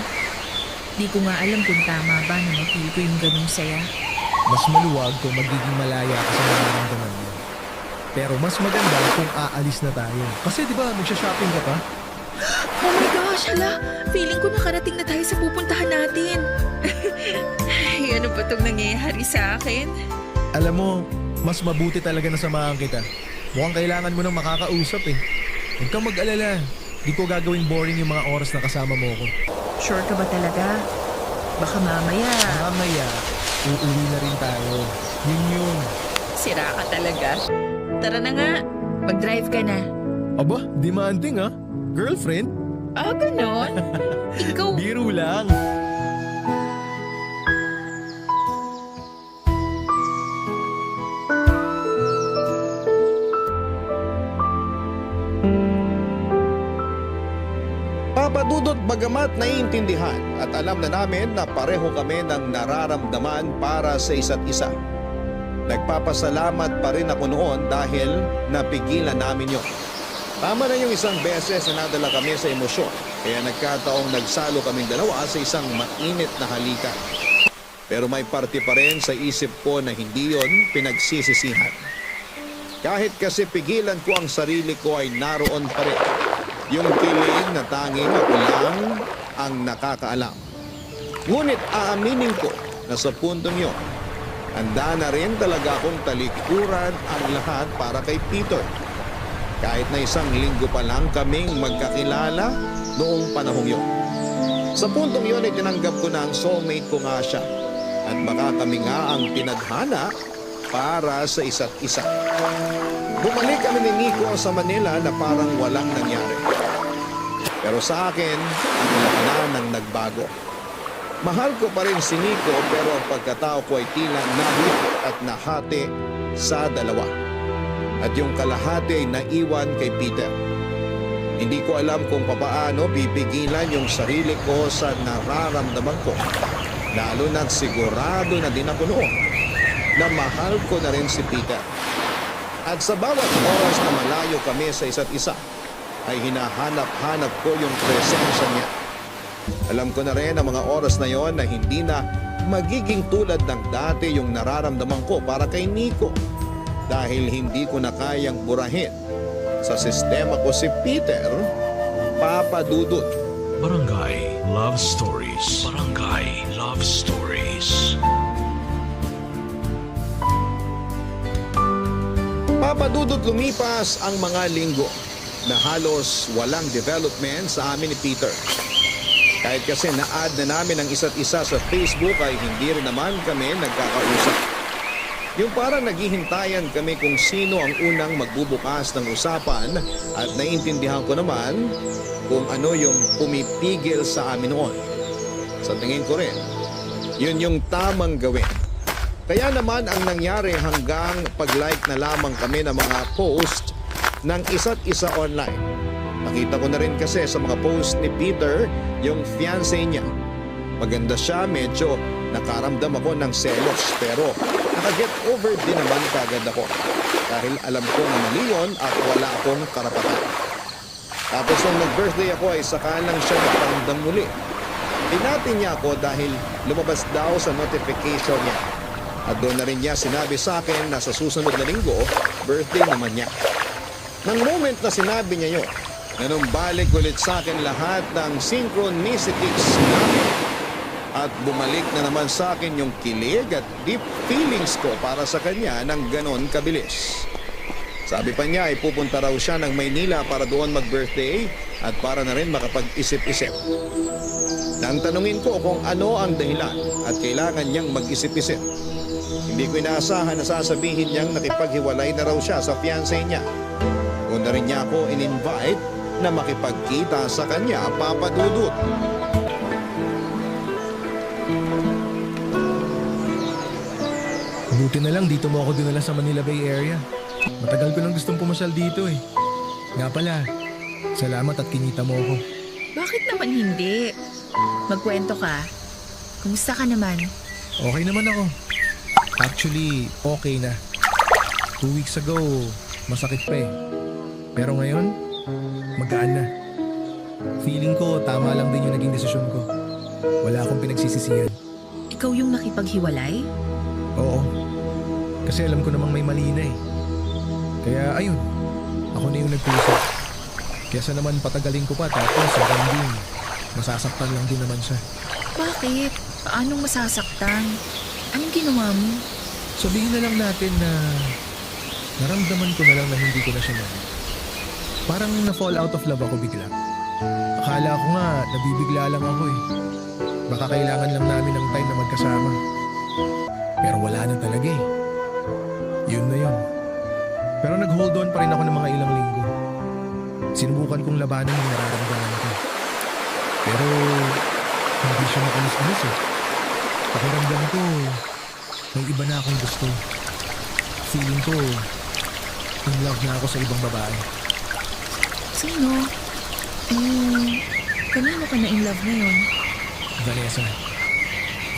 Di ko nga alam kung tama ba na ma-feel ko yung ganung saya. Mas maluwag kung magiging malaya ka sa nararamdaman mo. Pero mas maganda kung aalis na tayo. Kasi di ba magsha-shopping ka pa? Oh my gosh, hala! Feeling ko nakarating na tayo sa pupuntahan natin. Ay, ano ba itong nangyayari sa akin? Alam mo, mas mabuti talaga na samahan kita. Mukhang kailangan mo nang makakausap eh. Huwag kang mag-alala. Di ko gagawing boring yung mga oras na kasama mo ko. Sure ka ba talaga? Baka mamaya... Mamaya, uuwi na rin tayo. Yun. Sira ka talaga. Tara na nga. Mag-drive ka na. Aba, demanding ah. Girlfriend? Ah, ganon? Ikaw... Biro lang. Papadudot bagamat naiintindihan at alam na namin na pareho kami ng nararamdaman para sa isa't isa. Nagpapasalamat pa rin ako noon dahil napigilan namin yun. Tama na yung isang beses na nadala kami sa emosyon, kaya nagkataong nagsalo kaming dalawa sa isang mainit na halikan. Pero may parte pa rin sa isip ko na hindi yon pinagsisisihan. Kahit kasi pigilan ko ang sarili ko ay naroon pa rin. Yung feeling na tanging ako lang ang nakakaalam. Ngunit aaminin ko na sa puntong yun, handa na rin talaga akong talikuran ang lahat para kay Peter. Kahit na isang linggo pa lang kaming magkakilala noong panahong yun. Sa puntong yun ay tinanggap ko na ang soulmate ko nga siya. At baka kami nga ang tinadhana para sa isa't isa. Bumalik kami ni Nico sa Manila na parang walang nangyari. Pero sa akin, ang labanan ng nagbago. Mahal ko pa rin si Nico pero ang pagkatao ko ay tila nahuli at nahati sa dalawa. At yung kalahati ay naiwan kay Peter. Hindi ko alam kung papaano pipigilan yung sarili ko sa nararamdaman ko. Lalo na't sigurado na din ako noon na mahal ko na rin si Peter. At sa bawat oras na malayo kami sa isa't isa, ay hinahanap-hanap ko yung presensya niya. Alam ko na rin ang mga oras na yon na hindi na magiging tulad ng dati yung nararamdaman ko para kay Nico. Dahil hindi ko na kayang burahin sa sistema ko si Peter, Papa Dudut. Barangay Love Stories. Barangay Love Stories. Papa Dudut, lumipas ang mga linggo na halos walang development sa amin ni Peter. Kahit kasi na-add na namin ang isa't isa sa Facebook ay hindi rin naman kami nagkakausap. Yung parang naghihintayan kami kung sino ang unang magbubukas ng usapan at naiintindihan ko naman kung ano yung pumipigil sa amin noon. Sa tingin ko rin, yun yung tamang gawin. Kaya naman ang nangyari hanggang pag-like na lamang kami ng mga post ng isa't isa online. Nakita ko na rin kasi sa mga post ni Peter yung fiancé niya. Maganda siya, medyo nakaramdam ako ng selos pero nakaget over din naman kagad ako. Dahil alam ko na mali yun at wala akong karapatan. Tapos nung nag-birthday ako ay saka lang siya nakaramdam muli. Binati niya ako dahil lumabas daw sa notification niya. At doon na rin niya sinabi sa akin na sa susunod na linggo, birthday naman niya. Nang moment na sinabi niya yun, nanumbalik ulit sa akin lahat ng synchronicities namin. At bumalik na naman sa akin yung kilig at deep feelings ko para sa kanya ng ganon kabilis. Sabi pa niya ay pupunta raw siya ng Maynila para doon mag-birthday at para na rin makapag-isip-isip. Nang tanungin ko kung ano ang dahilan at kailangan niyang mag-isip-isip, hindi ko inaasahan na sasabihin niyang nakipaghiwalay na raw siya sa fiancé niya. Doon na rin niya ako in-invite na makipagkita sa kanya, Papa Dudut. Buti na lang dito mo ako dinala sa Manila Bay Area. Matagal ko nang gustong pumasyal dito eh. Nga pala, salamat at kinita mo ako. Bakit naman hindi? Magkwento ka. Kumusta ka naman? Okay naman ako. Actually, okay na. 2 weeks ago, masakit pa eh. Pero ngayon, magaan na. Feeling ko tama lang din yung naging desisyon ko. Wala akong pinagsisisihan. Ikaw yung nakipaghiwalay? Oo. Kasi alam ko namang may mali na eh. Kaya ayun, ako na yung nagpuso. Kesa naman patagalin ko pa tapos hanggang din, masasaktan lang din naman siya. Bakit? Paanong masasaktan? Anong ginawa mo? Sabihin na lang natin na naramdaman ko na lang na hindi ko na siya mahal. Parang na-fall out of love ako bigla. Akala ko nga nabibigla lang ako eh. Baka kailangan lang namin ng time na magkasama. Pero wala na talaga eh. Yun na yun. Pero nag-hold on pa rin ako ng mga ilang linggo. Sinubukan kong labanan yung nararamdaman ko. Pero hindi siya makalis-alis eh. Pakiramdam ko, may iba na akong gusto. Feeling ko, in love na ako sa ibang babae. Sino? Kanino ka na in love ngayon? Vanessa,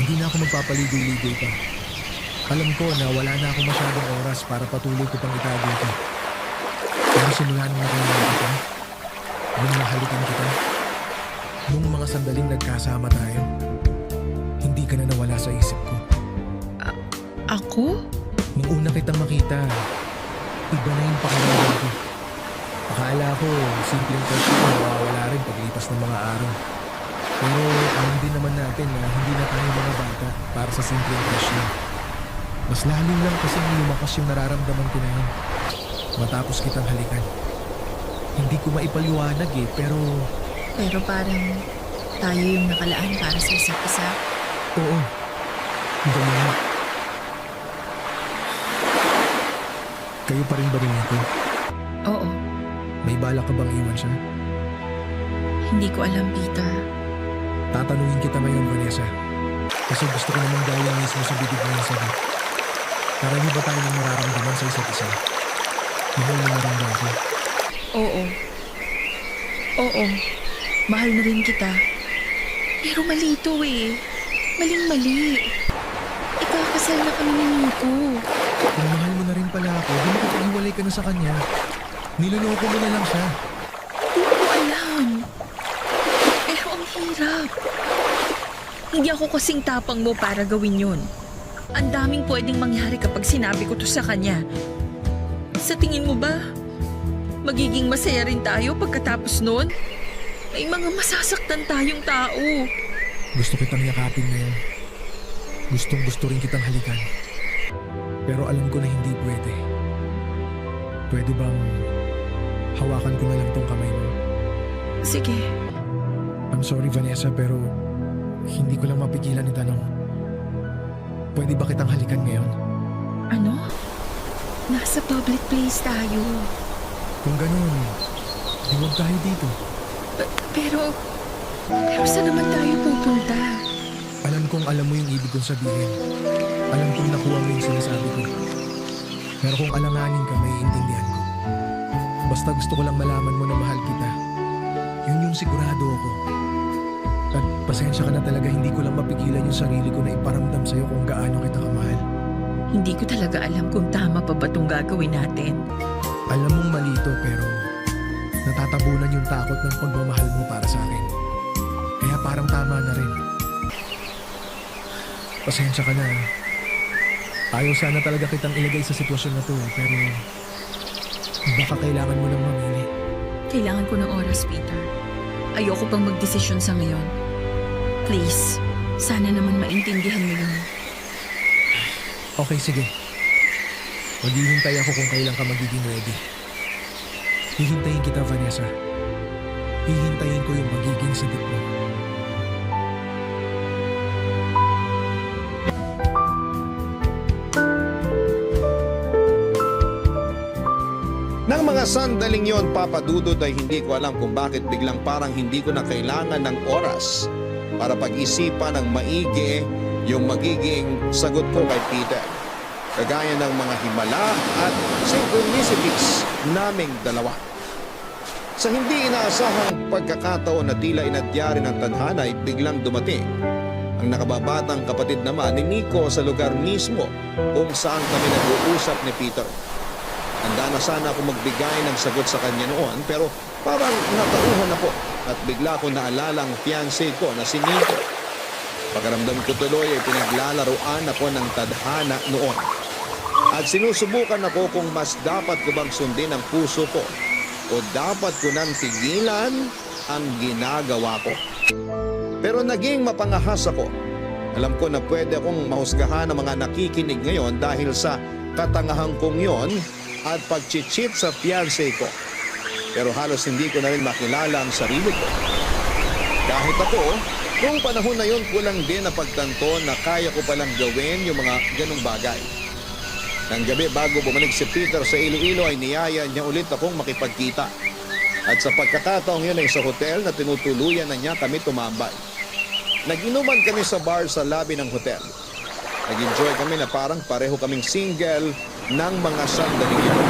hindi na ako magpapaligoy-ligoy pa. Alam ko na wala na akong masyadong oras para patuloy ko pang itago ito. Pero simula nung nakilala kita, nung mahalikan kita, nung mga sandaling nagkasama tayo, hindi ka na nawala sa isip ko. Ako? Nung una kitang makita, iba na yung pakiramdam ko. Akala ko, simpleng crush ko mawawala rin paglipas ng mga araw. Pero alam din naman natin na hindi na tayo mga bata para sa simpleng crush na. Mas lalo lang kasi lumakas yung nararamdaman ko na yun. Matapos kitang halikan. Hindi ko maipaliwanag eh, pero... Pero parang tayo yung nakalaan para sa isa't isa. Oo. Ganun nga. Kayo pa rin ba rin ito? Oo. May balak ka bang iwan siya? Hindi ko alam, Peter. Tatanungin kita ngayon, Vanessa. Kasi gusto ko namang gawin mismo sa bibig mo yung sagot. Karami ba tayo ng mararamdaman sa isa't isa? Mahal mo na rin ba ako? Oo. Oo. Mahal na rin kita. Pero mali ito eh. Maling-mali. Ikakasal na kami ni Nico. Kung mahal mo na rin pala ako, di makapag-iwalay ka na sa kanya. Niloloko mo na lang siya. Hindi ko alam. Pero ang hirap. Hindi ako kasing tapang mo para gawin yun. Ang daming pwedeng mangyari kapag sinabi ko to sa kanya. Sa tingin mo ba, magiging masaya rin tayo pagkatapos nun? May mga masasaktan tayong tao. Gusto kitang yakapin ngayon. Gustong gusto rin kitang halikan. Pero alam ko na hindi pwede. Pwede bang hawakan ko na lang tong kamay mo? Sige. I'm sorry Vanessa pero hindi ko lang mapigilan itanong. Pwede ba kitang halikan ngayon? Ano? Nasa public place tayo. Kung ganun, di wag tayo dito. Pero saan naman tayo pupunta? Alam kong alam mo yung ibig kong sabihin. Alam kong nakuha mo yung sinasabi ko. Pero kung alanganin ka, may intindihan ko. Basta gusto ko lang malaman mo na mahal kita. Yun yung sigurado ako. At pasensya ka na talaga, hindi ko lang mapigilan yung sarili ko na iparamdam sa'yo kung gaano kita kamahal. Hindi ko talaga alam kung tama pa ba itong gagawin natin. Alam mong mali ito pero natatabunan yung takot ng pagmamahal mo para sa akin. Kaya parang tama na rin. Pasensya ka na. Ayaw sana talaga kitang ilagay sa sitwasyon na to pero baka kailangan mo nang mamili. Kailangan ko ng oras, Peter. Ayoko pang magdesisyon sa ngayon. Please, sana naman maintindihan mo yun. Okay, sige. Maghihintay ako kung kailan ka magiging ready. Hihintayin kita, Vanessa. Hihintayin ko yung magiging sagot mo. Nang mga sandaling yon, Papa Dudut, ay hindi ko alam kung bakit biglang parang hindi ko na kailangan ng oras para pag-isipan ng maigi yung magiging sagot ko kay Peter. Kagaya ng mga himala at synchronicities naming dalawa. Sa hindi inaasahang pagkakataon na tila inadyari ng tadhana ay biglang dumating ang nakababatang kapatid naman ni Nico sa lugar mismo kung saan kami nag-uusap ni Peter. Handa na sana ako magbigay ng sagot sa kanya noon pero parang natauhan ako at bigla ko naalala ang fiancé ko na si Nico. Pagkaramdam ko tuloy ay pinaglalaruan ako ng tadhana noon. At sinusubukan ako kung mas dapat ko bang sundin ang puso ko o dapat ko nang tigilan ang ginagawa ko. Pero naging mapangahas ako. Alam ko na pwede akong mahusgahan ng mga nakikinig ngayon dahil sa katangahan kong yon at pag-cheat sa fiancé ko. Pero halos hindi ko na rin makilala ang sarili ko. Kahit ako, noong panahon na yon kulang din na pagtanto na kaya ko palang gawin yung mga ganong bagay. Nang gabi bago bumalik si Peter sa Iloilo ay niyaya niya ulit akong makipagkita. At sa pagkakataong yun ay sa hotel na tinutuluyan na niya kami tumambay. Nag-inuman kami sa bar sa lobby ng hotel. Nag-enjoy kami na parang pareho kaming single ng mga sandali yun.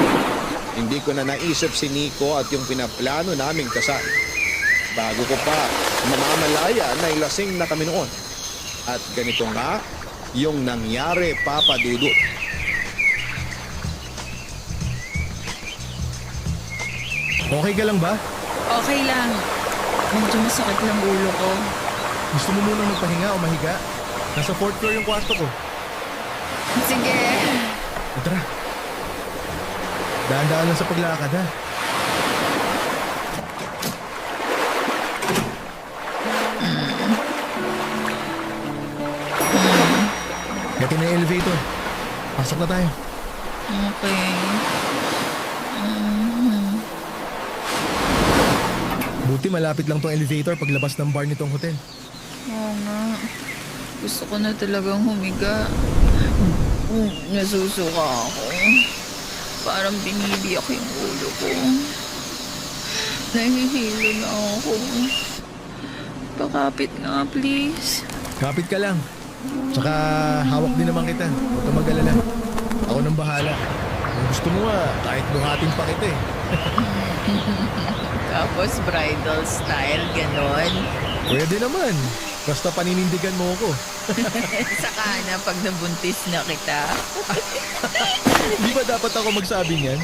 Hindi ko na naisip si Nico at yung pinaplano naming kasal. Bago ko pa mamamalaya na ilasing na kami noon. At ganito nga yung nangyari, Papa Dudut. Okay ka lang ba? Okay lang. Medyo masakit lang ulo ko. Gusto mo munang magpahinga o mahiga? Nasa 4th floor yung kwarto ko. Sige. O tara. Daan-daan lang sa paglakad ha. Ito na yung elevator. Pasok na tayo. Okay. Buti malapit lang tong elevator paglabas ng bar nitong hotel. Oo nga. Gusto ko na talagang humiga. Nasusuka ako. Parang binibiyak yung ulo ko. Nahihilo na ako. Pakapit nga, please. Kapit ka lang. Tsaka hawak din naman kita. Huwag ka mag-alala. Ako nang bahala. Kung gusto mo kahit buhatin pa kita eh. Tapos bridal style, ganon. Pwede naman. Basta paninindigan mo ako. Saka na pag nabuntis na kita. Di ba dapat ako magsabi niyan?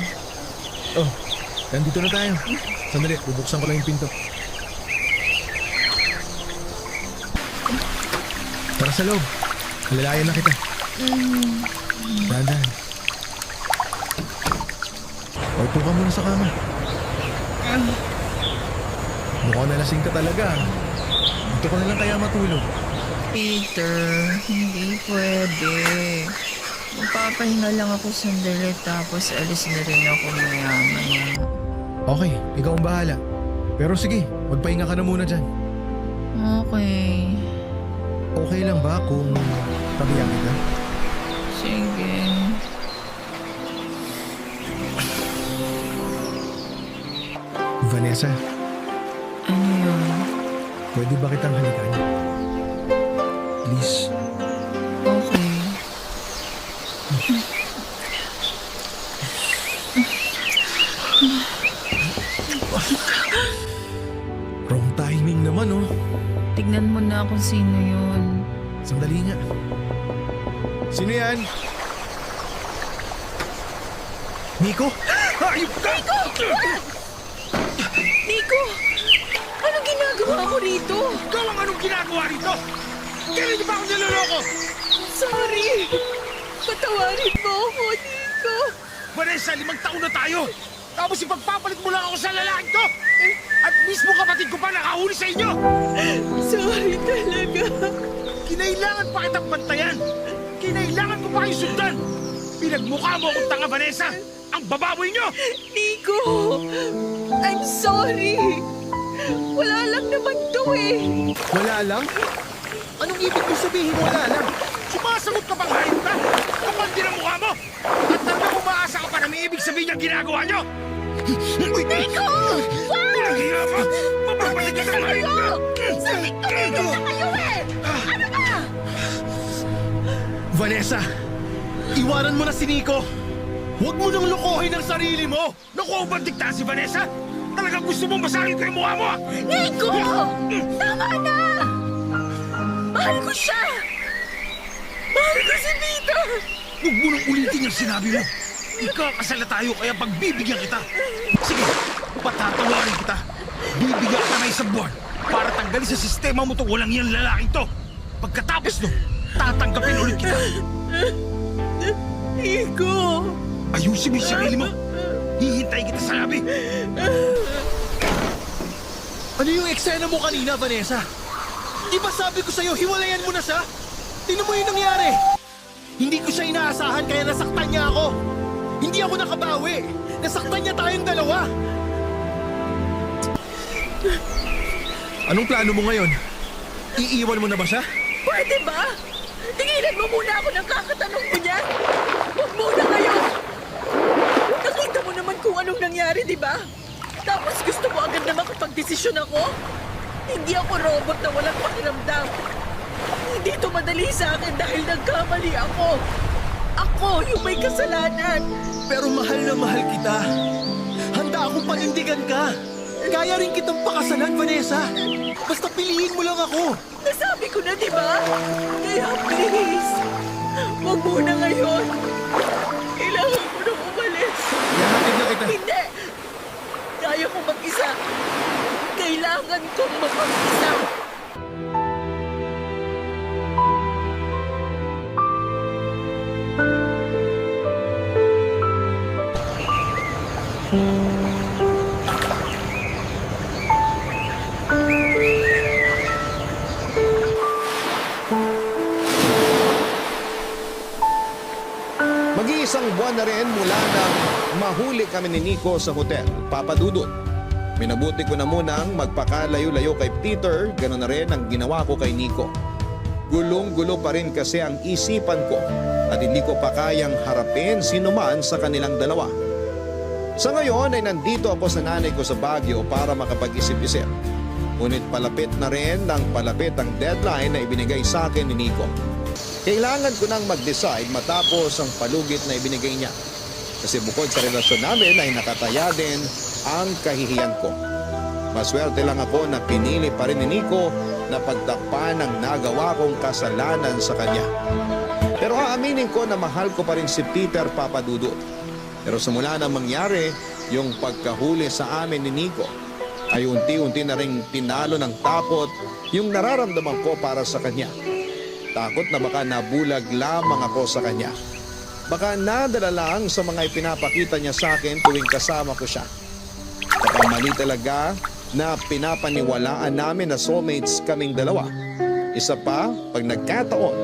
Oh, nandito na tayo. Sandali, bubuksan ko lang yung pinto. Tara sa loob. Alalayan na kita. Dahan-dahan. Upo ka muna sa kama. Mukhang nalasing ka talaga. Dito ka na lang kaya matulog. Peter, hindi pwede. Magpapahinga lang ako sandali tapos alis na rin ako maya-maya. Okay, ikaw ang bahala. Pero sige, magpahinga ka na muna dyan. Okay. Okay lang ba kung pagiyan kita? Sige. Vanessa, Ano yun? pwede ba kitang halikan? Please. Okay. Wrong timing naman oh. Tignan mo na kung sino yun. Sandali nga. Sino yan? Nico? Hayop ka! Nico! Anong ginagawa mo rito? Ikaw ang anong ginagawa rito? Kailan niyo ba ako niloloko? Sorry! Patawarin mo ako, Nico! Vanessa, 5 taon na tayo. Tapos ipagpapalit mo lang ako sa lalaki to. At mismo kapatid ko pa nakahuli sa inyo. Sorry talaga. Kinailangan pa kitang bantayan. Kinailangan ko pa kayo sundan. Pinagmukha mo akong tanga, Vanessa. Ang bababoy nyo. Nico! I'm sorry! Wala lang naman to eh! Wala lang? Anong ibig mo sabihin wala lang? Sumasagot ka pang hayop ka. Kapal din ang mukha mo. At talagang umaasa ka pa na may ibig sabihin niyang ginagawa nyo. Nico! Pinaghiya mo. Mapapalik ka ng hayop ka. Sakit ko na kayo eh! Ano ba? Vanessa, iwanan mo na si Nico. Huwag mo nang lokohin ang sarili mo. Naku, ba't dikta si Vanessa? Talagang gusto mong basahin ko yung mukha mo. Nico! Tama na! Mahal ko siya! Mahal ko si Peter! Huwag mo nang ulitin yung sinabi mo. Ikakasal na tayo kaya pagbibigyan kita. Sige, patatawarin kita. Bibigyan ka na isang buwan para tanggalin sa sistema mo to walang yan lalaking to. Pagkatapos no, tatanggapin ulit kita. Nico! Ayusin mo yung sarili mo. Hihintay kita sa labi. Ano yung eksena mo kanina, Vanessa? Di ba sabi ko sa'yo, hiwalayan mo na siya? Tingnan mo yung nangyari. Hindi ko siya inaasahan kaya nasaktan niya ako. Hindi ako nakabawi. Nasaktan niya tayong dalawa. Anong plano mo ngayon? Iiwan mo na ba siya? Pwede ba? Tingilan mo muna ako ng kakatanong mo niya. Huwag muna ngayon. Nakita mo naman kung anong nangyari, di ba? Tapos gusto mo agad na makapag-desisyon ako? Hindi ako robot na walang pakiramdam. Hindi ito madali sa akin dahil nagkamali ako. Ako yung may kasalanan. Pero mahal na mahal kita. Handa akong panindigan ka. Kaya rin kitang pakasalan, Vanessa. Basta piliin mo lang ako. Nasabi ko na, di ba? Kaya please, huwag muna ngayon. Kailangan ko na umalis. Ihahatid na kita. Hindi! Kaya ko mag-isa. Kailangan kong mapag-isa. Mag-iisang buwan na rin mula nang mahuli kami ni Nico sa hotel, Papa Dudut. Minabuti ko na munang magpakalayo-layo kay Peter, gano'n na rin ang ginawa ko kay Nico. Gulong-gulo pa rin kasi ang isipan ko at hindi ko pa kayang harapin sinuman sa kanilang dalawa. Sa ngayon ay nandito ako sa nanay ko sa Baguio para makapag-isip-isip. Ngunit palapit na rin ng palapit ang deadline na ibinigay sa akin ni Nico. Kailangan ko nang mag-decide matapos ang palugit na ibinigay niya. Kasi bukod sa relasyon namin ay nakataya din ang kahihiyan ko. Maswerte lang ako na pinili pa rin ni Nico na pagtakpan ang nagawa kong kasalanan sa kanya. Pero aaminin ko na mahal ko pa rin si Peter Papadudut. Pero simula na mangyari yung pagkahuli sa amin ni Nico, ay unti-unti na ring tinalo ng takot yung nararamdaman ko para sa kanya. Takot na baka nabulag lamang ako sa kanya. Baka nadala lang sa mga ipinapakita niya sa akin tuwing kasama ko siya. Baka mali talaga na pinapaniwalaan namin na soulmates kaming dalawa. Isa pa, pag nagkataon,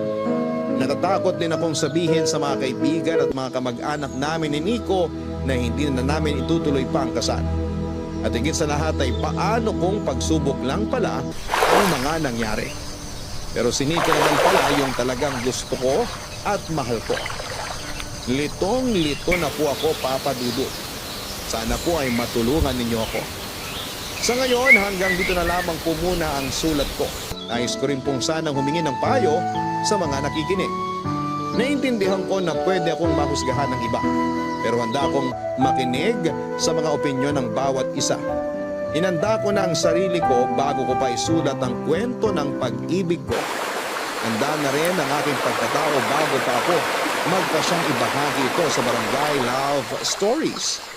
natatakot din akong sabihin sa mga kaibigan at mga kamag-anak namin ni Nico na hindi na namin itutuloy pa ang kasal. At higit sa lahat ay paano kung pagsubok lang pala ang mga nangyari. Pero si Nico naman pala yung talagang gusto ko at mahal ko. Litong-lito na po ako, Papa Dudut. Sana po ay matulungan ninyo ako. Sa ngayon, hanggang dito na lamang po muna ang sulat ko. Nais ko rin pong sanang humingi ng payo sa mga nakikinig. Naintindihan ko na pwede akong mahusgahan ng iba. Pero handa akong makinig sa mga opinyon ng bawat isa. Inanda ko na ang sarili ko bago ko pa isulat ang kwento ng pag-ibig ko. Handa na rin ang aking pagkatao bago pa ako magpasyang ibahagi ito sa Barangay Love Stories.